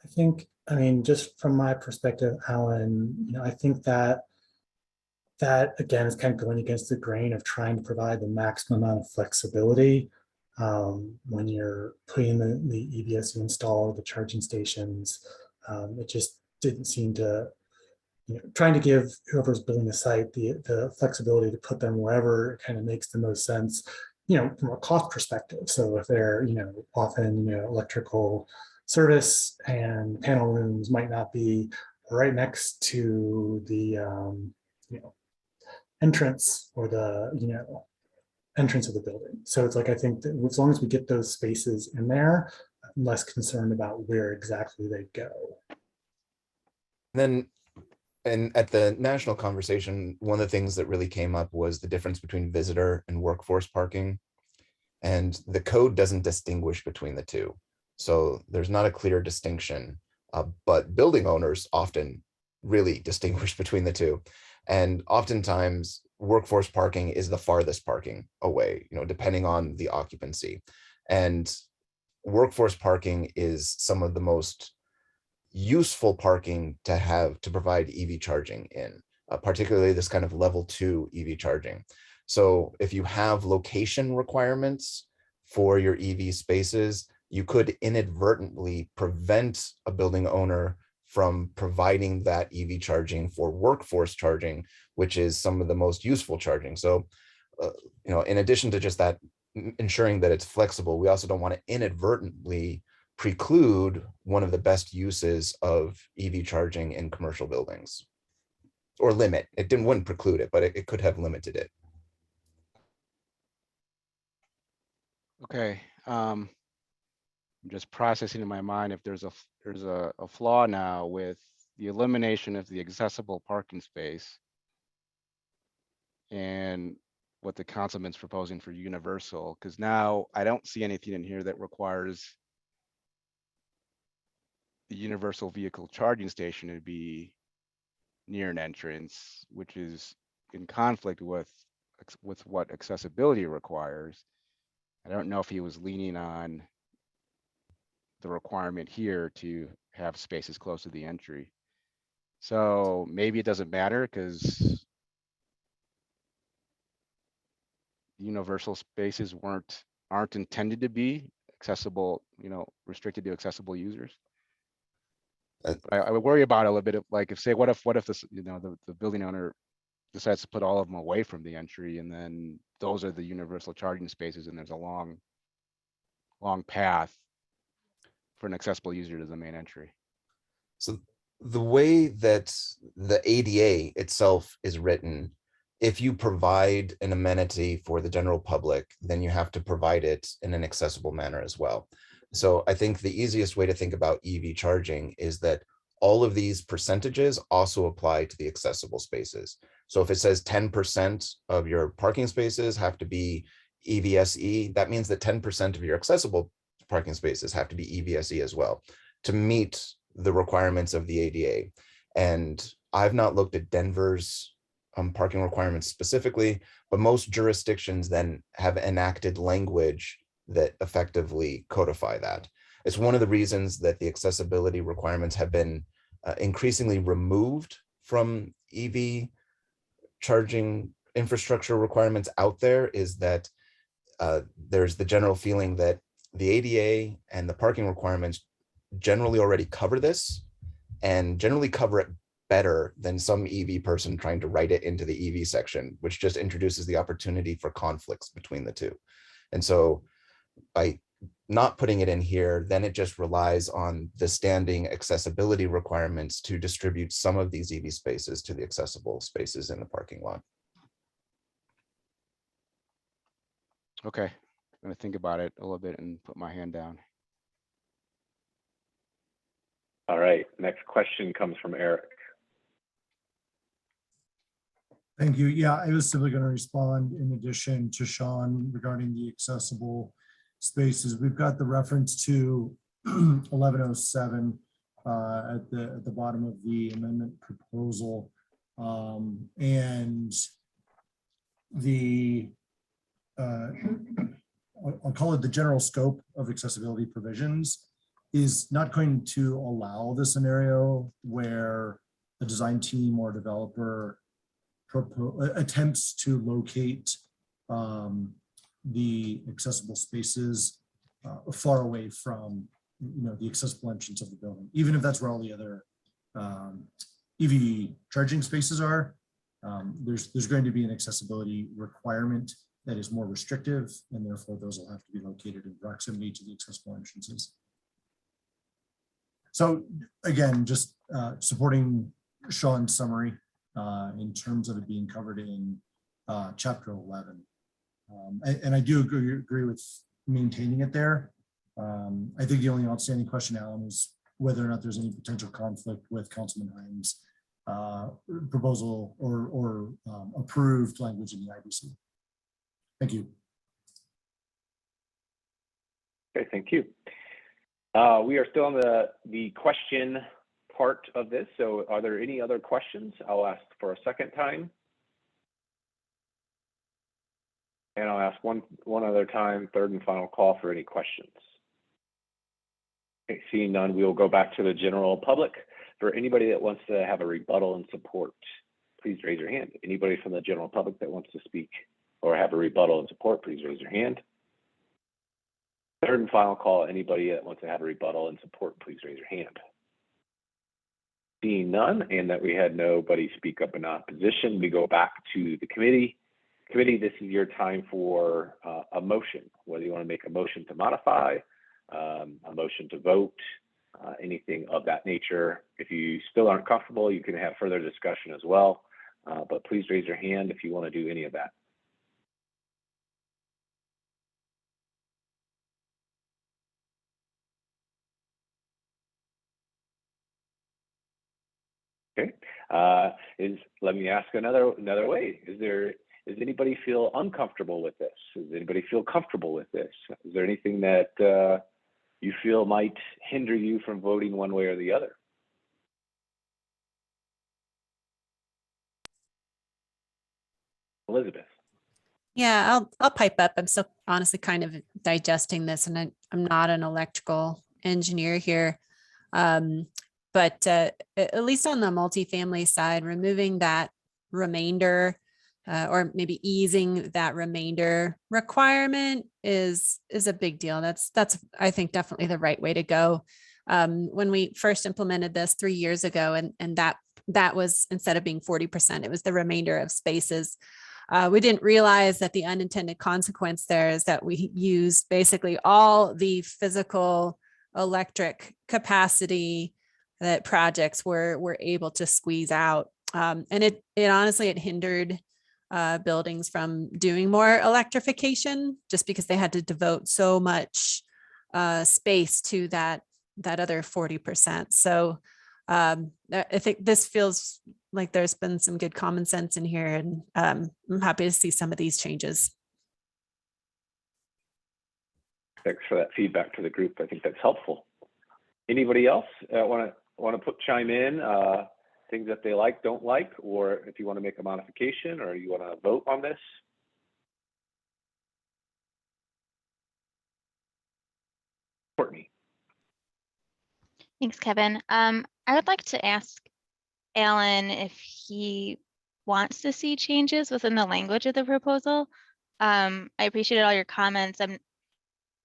I think, I mean, just from my perspective, Alan, I think that again is kind of going against the grain of trying to provide the maximum amount of flexibility when you're putting the EVs you install, the charging stations. It just didn't seem to, trying to give whoever's building the site the flexibility to put them wherever it kind of makes the most sense, from a cost perspective. So if they're, often, electrical service and panel rooms might not be right next to the, entrance or the, entrance of the building. So it's like, I think that as long as we get those spaces in there, I'm less concerned about where exactly they go. Then, and at the national conversation, one of the things that really came up was the difference between visitor and workforce parking. And the code doesn't distinguish between the two. So there's not a clear distinction, but building owners often really distinguish between the two. And oftentimes workforce parking is the farthest parking away, depending on the occupancy. And workforce parking is some of the most useful parking to have to provide EV charging in, particularly this kind of level 2 EV charging. So if you have location requirements for your EV spaces, you could inadvertently prevent a building owner from providing that EV charging for workforce charging, which is some of the most useful charging. So, in addition to just that, ensuring that it's flexible, we also don't want to inadvertently preclude one of the best uses of EV charging in commercial buildings, or limit. Wouldn't preclude it, but it could have limited it. Okay, I'm just processing in my mind if there's a flaw now with the elimination of the accessible parking space and what the councilman's proposing for universal, because now I don't see anything in here that requires the universal vehicle charging station to be near an entrance, which is in conflict with what accessibility requires. I don't know if he was leaning on the requirement here to have spaces close to the entry. So maybe it doesn't matter because universal spaces aren't intended to be accessible, restricted to accessible users. I would worry about it a little bit of like, what if this, the building owner decides to put all of them away from the entry, and then those are the universal charging spaces, and there's a long path for an accessible user to the main entry. So the way that the ADA itself is written, if you provide an amenity for the general public, then you have to provide it in an accessible manner as well. So I think the easiest way to think about EV charging is that all of these percentages also apply to the accessible spaces. So if it says 10% of your parking spaces have to be EVSE, that means that 10% of your accessible parking spaces have to be EVSE as well to meet the requirements of the ADA. And I've not looked at Denver's parking requirements specifically, but most jurisdictions then have enacted language that effectively codify that. It's one of the reasons that the accessibility requirements have been increasingly removed from EV charging infrastructure requirements out there, is that there's the general feeling that the ADA and the parking requirements generally already cover this, and generally cover it better than some EV person trying to write it into the EV section, which just introduces the opportunity for conflicts between the two. And so by not putting it in here, then it just relies on the standing accessibility requirements to distribute some of these EV spaces to the accessible spaces in the parking lot. Okay, I'm gonna think about it a little bit and put my hand down. All right, next question comes from Eric. Thank you. Yeah, I was simply going to respond in addition to Sean regarding the accessible spaces. We've got the reference to 1107 at the bottom of the amendment proposal, and the I'll call it the general scope of accessibility provisions is not going to allow the scenario where a design team or developer attempts to locate the accessible spaces far away from, the accessible entrance of the building, even if that's where all the other EV charging spaces are. There's going to be an accessibility requirement that is more restrictive, and therefore those will have to be located in proximity to the accessible entrances. So again, just supporting Sean's summary in terms of it being covered in chapter 11. And I do agree with maintaining it there. I think the only outstanding question, Alan, is whether or not there's any potential conflict with Councilman Hines' proposal or approved language in the IBC. Thank you. Okay, thank you. We are still on the question part of this. So are there any other questions? I'll ask for a second time. And I'll ask one other time, third and final call for any questions. Okay, seeing none, we will go back to the general public. For anybody that wants to have a rebuttal and support, please raise your hand. Anybody from the general public that wants to speak or have a rebuttal and support, please raise your hand. Third and final call, anybody that wants to have a rebuttal and support, please raise your hand. Seeing none, and that we had nobody speak up in opposition, we go back to the committee. Committee, this is your time for a motion, whether you want to make a motion to modify, a motion to vote, anything of that nature. If you still aren't comfortable, you can have further discussion as well, but please raise your hand if you want to do any of that. Okay, let me ask another way. Does anybody feel uncomfortable with this? Does anybody feel comfortable with this? Is there anything that you feel might hinder you from voting one way or the other? Elizabeth. Yeah, I'll pipe up. I'm still honestly kind of digesting this, and I'm not an electrical engineer here. But at least on the multifamily side, removing that remainder or maybe easing that remainder requirement is a big deal. That's I think definitely the right way to go. When we first implemented this 3 years ago, and that was, instead of being 40%, it was the remainder of spaces. We didn't realize that the unintended consequence there is that we use basically all the physical electric capacity that projects were able to squeeze out. And it honestly, it hindered buildings from doing more electrification just because they had to devote so much space to that other 40%. So I think this feels like there's been some good common sense in here, and I'm happy to see some of these changes. Thanks for that feedback to the group. I think that's helpful. Anybody else want to chime in, things that they like, don't like, or if you want to make a modification or you want to vote on this? Courtney. Thanks, Kevin. I would like to ask Alan if he wants to see changes within the language of the proposal. I appreciated all your comments. I'm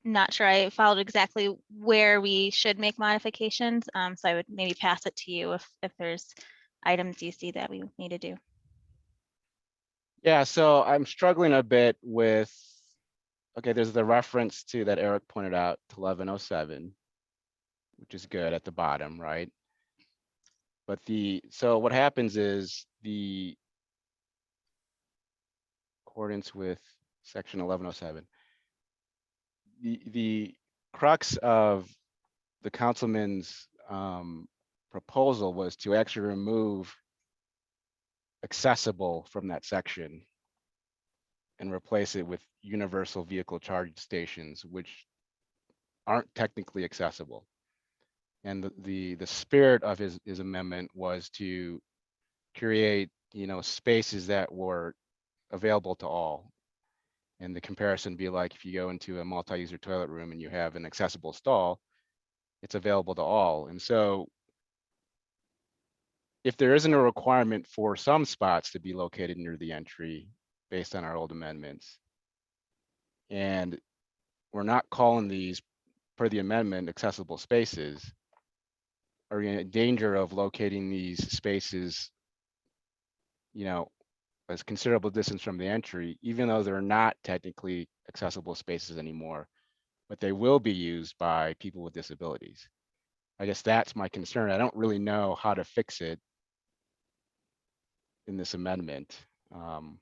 not sure I followed exactly where we should make modifications, so I would maybe pass it to you if there's items you see that we need to do. Yeah, so I'm struggling a bit with, okay, there's the reference to that Eric pointed out to 1107, which is good at the bottom, right? But so what happens is the accordance with section 1107, the crux of the councilman's proposal was to actually remove accessible from that section and replace it with universal vehicle charging stations, which aren't technically accessible. And the spirit of his amendment was to create, spaces that were available to all. And the comparison be like if you go into a multi-user toilet room and you have an accessible stall, it's available to all. And so if there isn't a requirement for some spots to be located near the entry based on our old amendments, and we're not calling these per the amendment accessible spaces, are in danger of locating these spaces, as considerable distance from the entry, even though they're not technically accessible spaces anymore, but they will be used by people with disabilities. I guess that's my concern. I don't really know how to fix it in this amendment. Alan,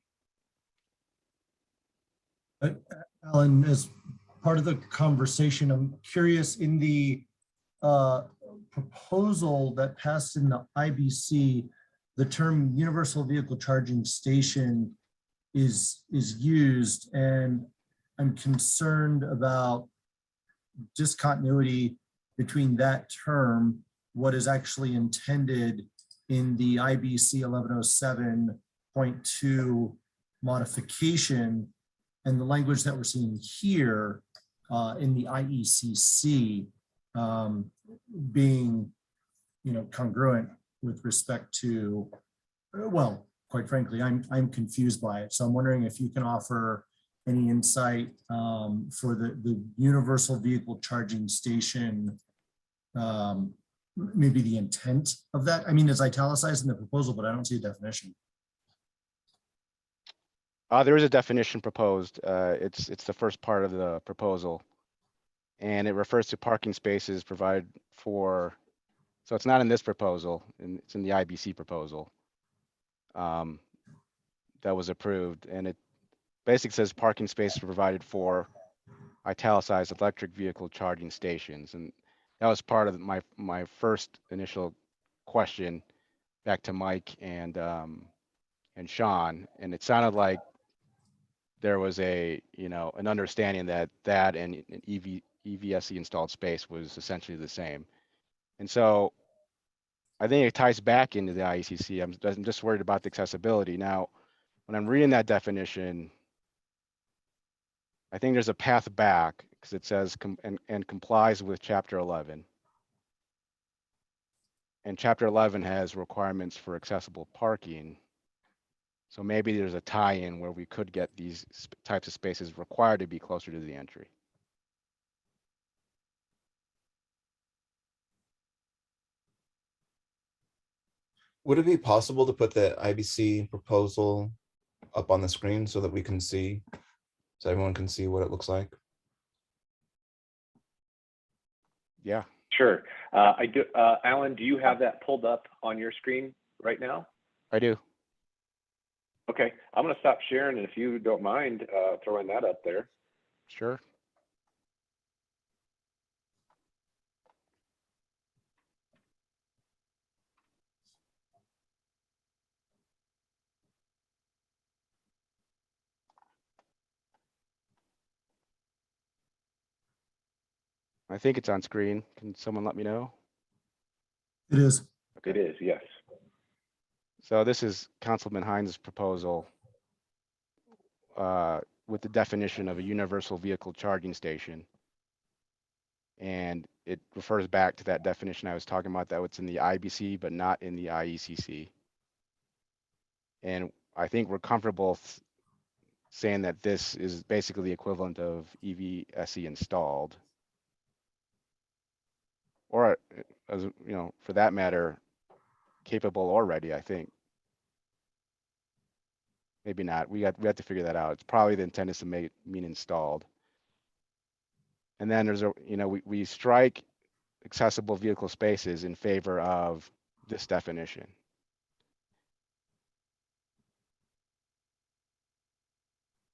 as part of the conversation, I'm curious, in the proposal that passed in the IBC, the term universal vehicle charging station is used, and I'm concerned about discontinuity between that term, what is actually intended in the IBC 1107.2 modification, and the language that we're seeing here in the IECC being, congruent with respect to, well, quite frankly, I'm confused by it. So I'm wondering if you can offer any insight for the universal vehicle charging station, maybe the intent of that. I mean, it's italicized in the proposal, but I don't see a definition. There is a definition proposed. It's the first part of the proposal, and it refers to parking spaces provided for. So it's not in this proposal, and it's in the IBC proposal that was approved, and it basically says parking spaces provided for italicized electric vehicle charging stations, and that was part of my first initial question back to Mike and Sean, and it sounded like there was an understanding that and an EVSE installed space was essentially the same. And so I think it ties back into the IECC. I'm just worried about the accessibility. Now, when I'm reading that definition, I think there's a path back because it says and complies with Chapter 11. And Chapter 11 has requirements for accessible parking. So maybe there's a tie-in where we could get these types of spaces required to be closer to the entry. Would it be possible to put the IBC proposal up on the screen so that we can see, so everyone can see what it looks like? Yeah. Sure. I do. Alan, do you have that pulled up on your screen right now? I do. Okay, I'm going to stop sharing, and if you don't mind throwing that up there. Sure. I think it's on screen. Can someone let me know? It is. Okay. It is, yes. So this is Councilman Hines' proposal with the definition of a universal vehicle charging station. And it refers back to that definition I was talking about, that it's in the IBC, but not in the IECC. And I think we're comfortable saying that this is basically the equivalent of EVSE installed. Or, as for that matter, capable or ready, I think. Maybe not. We have to figure that out. It's probably the intent is to mean installed. And then there's we strike accessible vehicle spaces in favor of this definition.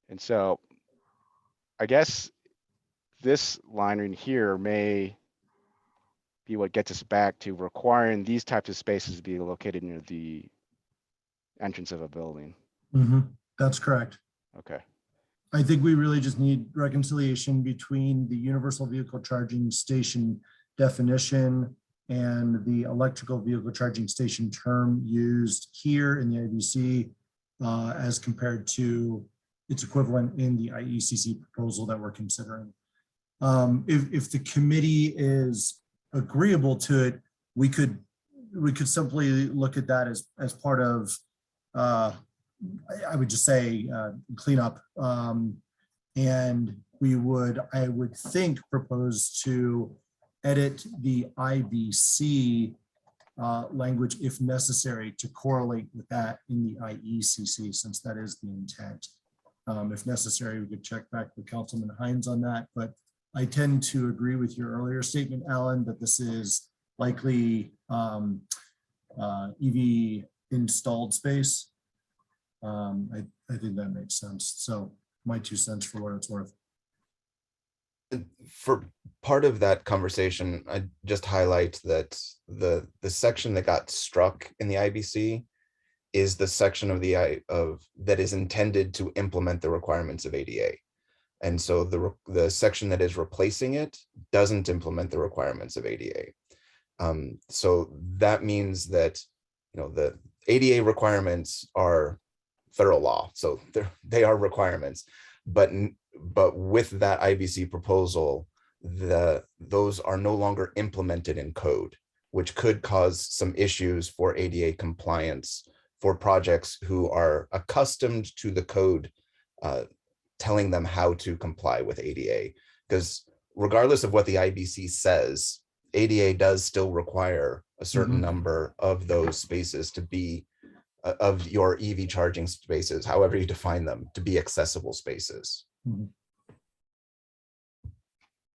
And so I guess this line in here may be what gets us back to requiring these types of spaces to be located near the entrance of a building. That's correct. Okay. I think we really just need reconciliation between the universal vehicle charging station definition and the electrical vehicle charging station term used here in the IBC as compared to its equivalent in the IECC proposal that we're considering. If the committee is agreeable to it, we could simply look at that as part of I would just say cleanup, and I would think propose to edit the IBC language if necessary to correlate with that in the IECC, since that is the intent. If necessary, we could check back with Councilman Hines on that, but I tend to agree with your earlier statement, Alan, that this is likely EV installed space. I think that makes sense. So my 2 cents for what it's worth. For part of that conversation, I just highlight that the section that got struck in the IBC is the section of that is intended to implement the requirements of ADA. And so the section that is replacing it doesn't implement the requirements of ADA. So that means that the ADA requirements are federal law, so they are requirements. But with that IBC proposal, those are no longer implemented in code, which could cause some issues for ADA compliance for projects who are accustomed to the code telling them how to comply with ADA. Because regardless of what the IBC says, ADA does still require a certain number of those spaces to be of your EV charging spaces, however you define them, to be accessible spaces.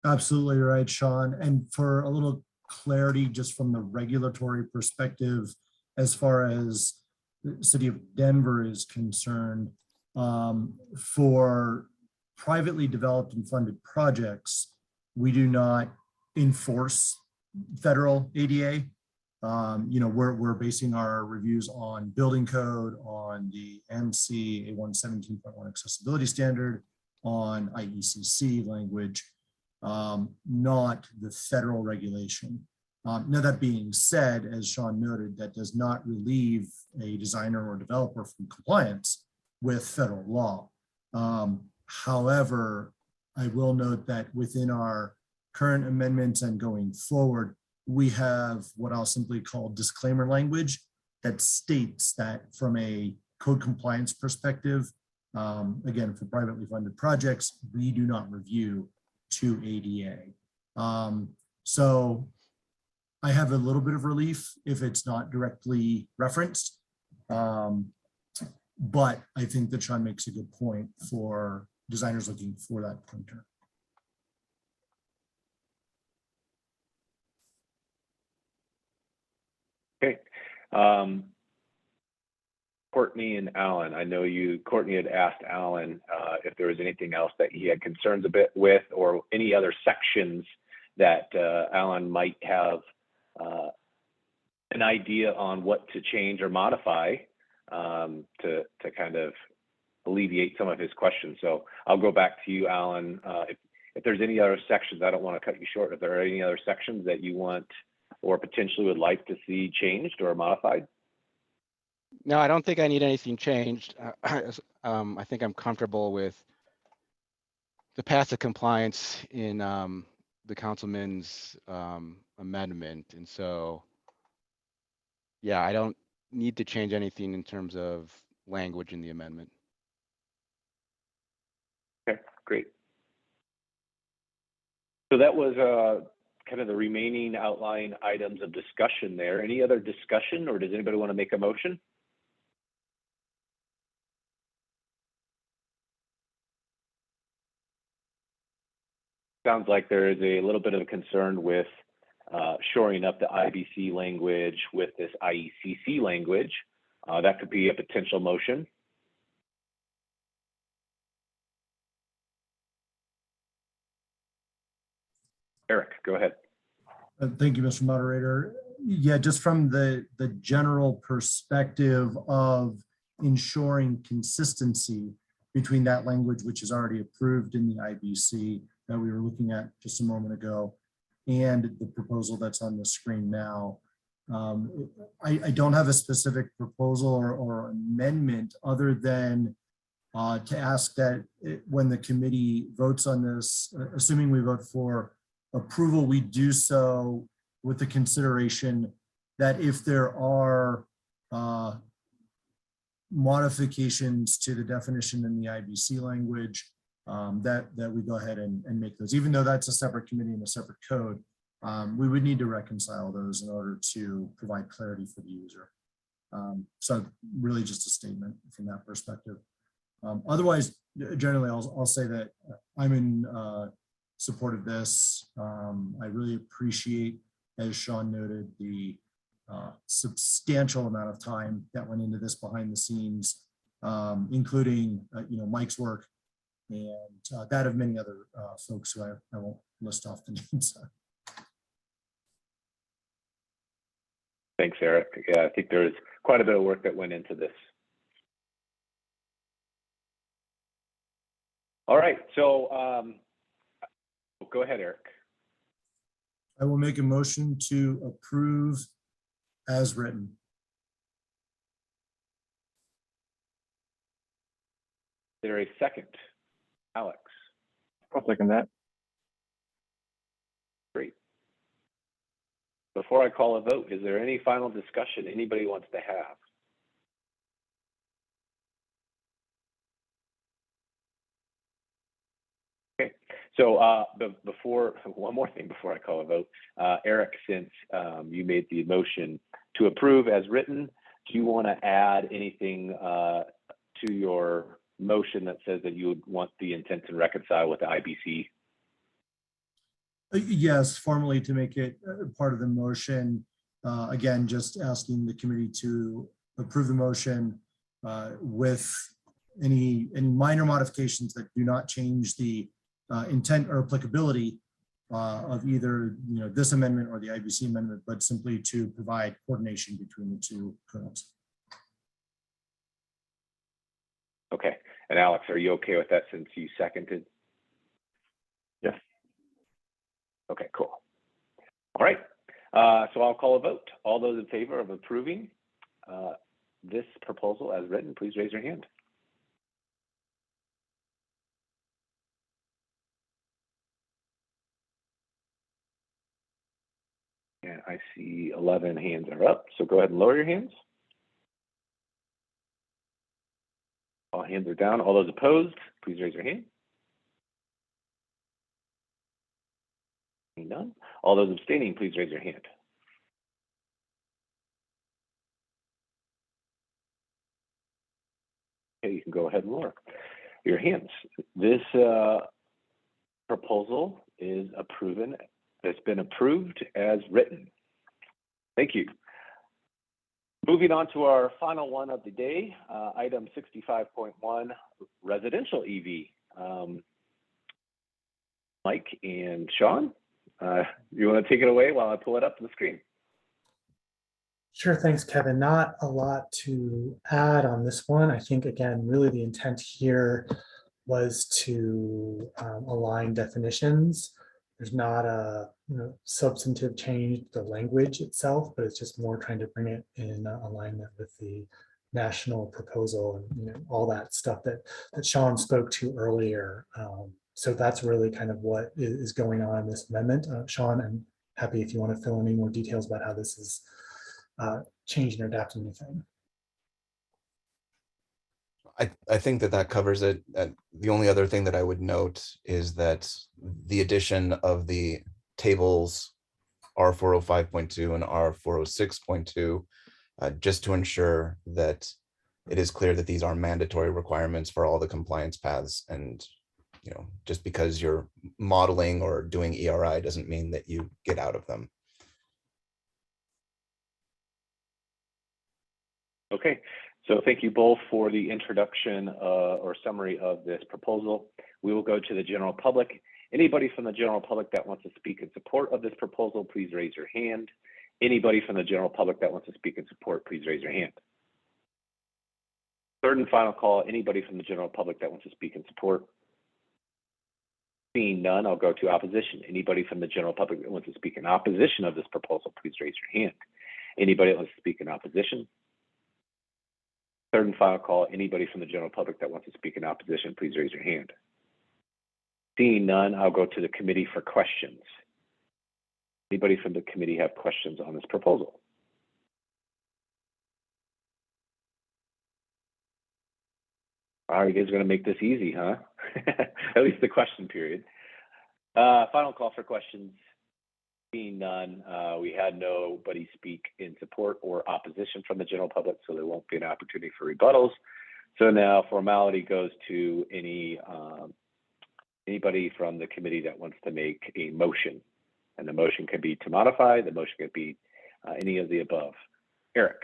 Absolutely right, Sean. And for a little clarity, just from the regulatory perspective, as far as the city of Denver is concerned, for privately developed and funded projects, we do not enforce federal ADA. We're basing our reviews on building code, on the NC A117.1 accessibility standard, on IECC language, not the federal regulation. Now, that being said, as Sean noted, that does not relieve a designer or developer from compliance with federal law. However, I will note that within our current amendments and going forward, we have what I'll simply call disclaimer language that states that from a code compliance perspective, again, for privately funded projects, we do not review to ADA. So I have a little bit of relief if it's not directly referenced. But I think that Sean makes a good point for designers looking for that pointer. Okay. Courtney and Alan, I know Courtney had asked Alan if there was anything else that he had concerns a bit with, or any other sections that Alan might have an idea on what to change or modify to kind of alleviate some of his questions. So I'll go back to you, Alan. If there's any other sections, I don't want to cut you short. If there are any other sections that you want or potentially would like to see changed or modified? No, I don't think I need anything changed. I think I'm comfortable with the path of compliance in the councilman's amendment. And so, yeah, I don't need to change anything in terms of language in the amendment. Okay, great. So that was kind of the remaining outline items of discussion there. Any other discussion, or does anybody want to make a motion? Sounds like there is a little bit of a concern with shoring up the IBC language with this IECC language. That could be a potential motion. Eric, go ahead. Thank you, Mr. Moderator. Yeah, just from the general perspective of ensuring consistency between that language, which is already approved in the IBC that we were looking at just a moment ago, and the proposal that's on the screen now. I don't have a specific proposal or amendment other than to ask that when the committee votes on this, assuming we vote for approval, we do so with the consideration that if there are modifications to the definition in the IBC language, that we go ahead and make those, even though that's a separate committee and a separate code. We would need to reconcile those in order to provide clarity for the user. So really just a statement from that perspective. Otherwise, generally, I'll say that I'm in support of this. I really appreciate, as Sean noted, the substantial amount of time that went into this behind the scenes, including Mike's work and that of many other folks who I won't list off the names. Thanks, Eric. Yeah, I think there's quite a bit of work that went into this. All right, so go ahead, Eric. I will make a motion to approve as written. Is there a second? Alex? I'll second that. Great. Before I call a vote, is there any final discussion anybody wants to have? Okay, so one more thing before I call a vote. Eric, since you made the motion to approve as written, do you want to add anything to your motion that says that you would want the intent to reconcile with the IBC? Yes, formally to make it part of the motion. Again, just asking the committee to approve the motion with any minor modifications that do not change the intent or applicability of either this amendment or the IBC amendment, but simply to provide coordination between the two codes. Okay, and Alex, are you okay with that since you seconded? Yes. Okay, cool. All right, so I'll call a vote. All those in favor of approving this proposal as written, please raise your hand. And I see 11 hands are up, so go ahead and lower your hands. All hands are down. All those opposed, please raise your hand. None. All those abstaining, please raise your hand. Okay, you can go ahead and lower your hands. This proposal is approved. It's been approved as written. Thank you. Moving on to our final one of the day, item 65.1, residential EV. Mike and Sean, you want to take it away while I pull it up to the screen? Sure, thanks, Kevin. Not a lot to add on this one. I think, again, really the intent here was to align definitions. There's not a substantive change to the language itself, but it's just more trying to bring it in alignment with the national proposal and all that stuff that Sean spoke to earlier. So that's really kind of what is going on in this amendment. Sean, I'm happy if you want to fill in any more details about how this is changing or adapting anything. I think that covers it. The only other thing that I would note is that the addition of the tables R405.2 and R406.2, just to ensure that it is clear that these are mandatory requirements for all the compliance paths. And, you know, just because you're modeling or doing ERI doesn't mean that you get out of them. Okay, so thank you both for the introduction or summary of this proposal. We will go to the general public. Anybody from the general public that wants to speak in support of this proposal, please raise your hand. Anybody from the general public that wants to speak in support, please raise your hand. Third and final call, anybody from the general public that wants to speak in support? Seeing none, I'll go to opposition. Anybody from the general public that wants to speak in opposition of this proposal, please raise your hand. Anybody that wants to speak in opposition? Third and final call, anybody from the general public that wants to speak in opposition, please raise your hand. Seeing none, I'll go to the committee for questions. Anybody from the committee have questions on this proposal? All right, you guys are going to make this easy, huh? At least the question period. Final call for questions. Seeing none, we had nobody speak in support or opposition from the general public, so there won't be an opportunity for rebuttals. So now formality goes to anybody from the committee that wants to make a motion. And the motion could be to modify, the motion could be any of the above. Eric.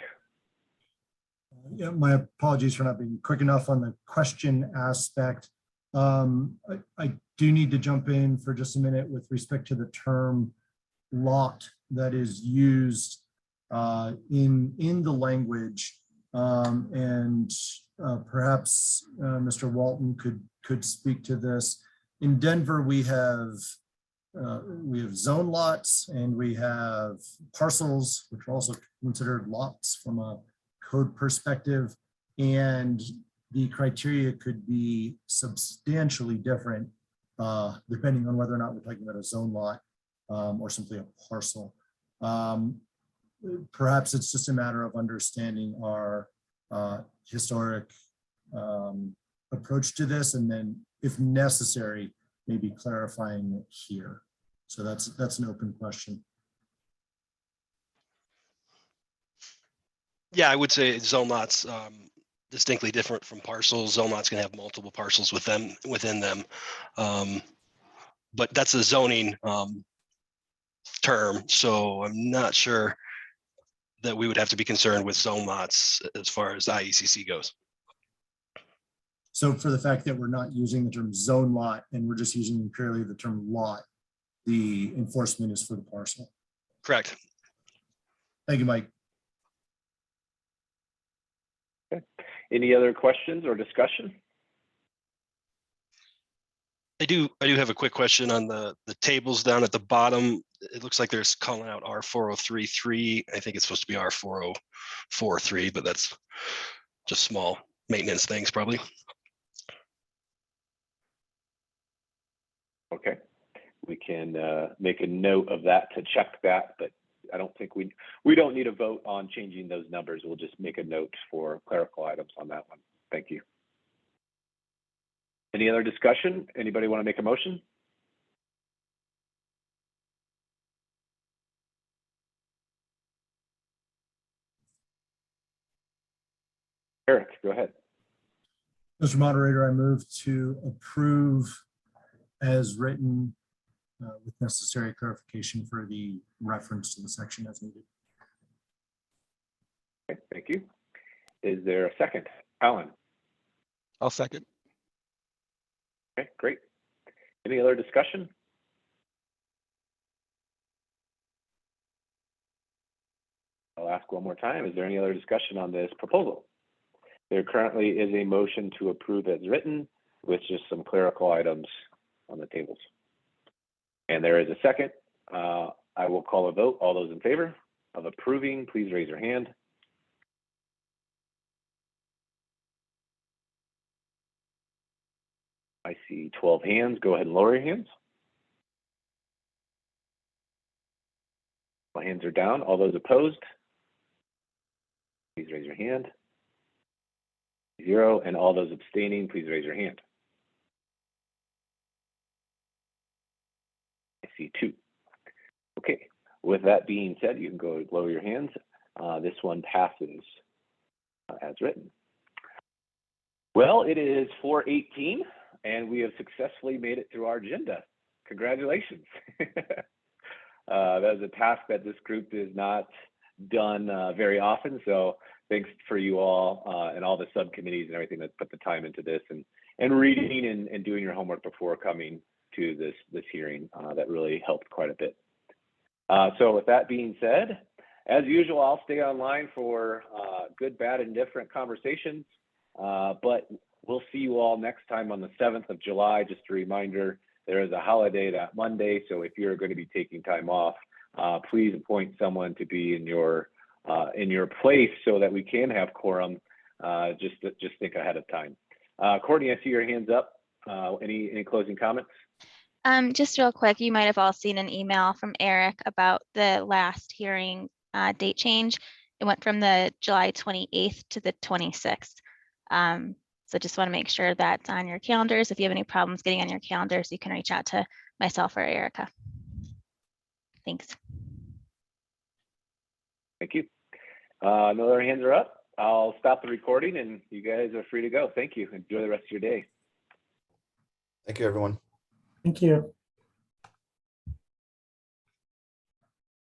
Yeah, my apologies for not being quick enough on the question aspect. I do need to jump in for just a minute with respect to the term lot that is used in the language, and perhaps Mr. Walton could speak to this. In Denver, we have zone lots and we have parcels, which are also considered lots from a code perspective, and the criteria could be substantially different depending on whether or not we're talking about a zone lot or simply a parcel. Perhaps it's just a matter of understanding our historic approach to this, and then if necessary, maybe clarifying it here. So that's an open question. Yeah, I would say zone lots distinctly different from parcels. Zone lots can have multiple parcels within them. But that's a zoning term, so I'm not sure that we would have to be concerned with zone lots as far as IECC goes. So for the fact that we're not using the term zone lot and we're just using purely the term lot, the enforcement is for the parcel. Correct. Thank you, Mike. Okay. Any other questions or discussion? I do have a quick question on the tables down at the bottom. It looks like there's calling out R4033. I think it's supposed to be R4043, but that's just small maintenance things probably. Okay, we can make a note of that to check that, but I don't think we don't need a vote on changing those numbers. We'll just make a note for clerical items on that one. Thank you. Any other discussion? Anybody want to make a motion? Eric, go ahead. Mr. Moderator, I move to approve as written with necessary clarification for the reference to the section as needed. Okay, thank you. Is there a second? Alan? I'll second. Okay, great. Any other discussion? I'll ask one more time. Is there any other discussion on this proposal? There currently is a motion to approve as written with just some clerical items on the tables. And there is a second. I will call a vote. All those in favor of approving, please raise your hand. I see 12 hands. Go ahead and lower your hands. My hands are down. All those opposed, please raise your hand. 0. And all those abstaining, please raise your hand. I see 2. Okay, With that being said, you can go lower your hands. This one passes as written. Well, it is 4:18 and we have successfully made it through our agenda. Congratulations. That is a task that this group is not done very often. So thanks for you all and all the subcommittees and everything that put the time into this and reading and doing your homework before coming to this hearing. That really helped quite a bit. So with that being said, as usual, I'll stay online for good, bad, and different conversations. But we'll see you all next time on the 7th of July. Just a reminder, there is a holiday that Monday. So if you're going to be taking time off, please appoint someone to be in your place so that we can have quorum. Just think ahead of time. Courtney, I see your hands up. Any closing comments? Just real quick, you might have all seen an email from Eric about the last hearing date change. It went from the July 28th to the 26th. So just want to make sure that's on your calendars. If you have any problems getting on your calendars, you can reach out to myself or Erica. Thanks. Thank you. No other hands are up. I'll stop the recording and you guys are free to go. Thank you. Enjoy the rest of your day. Thank you, everyone. Thank you.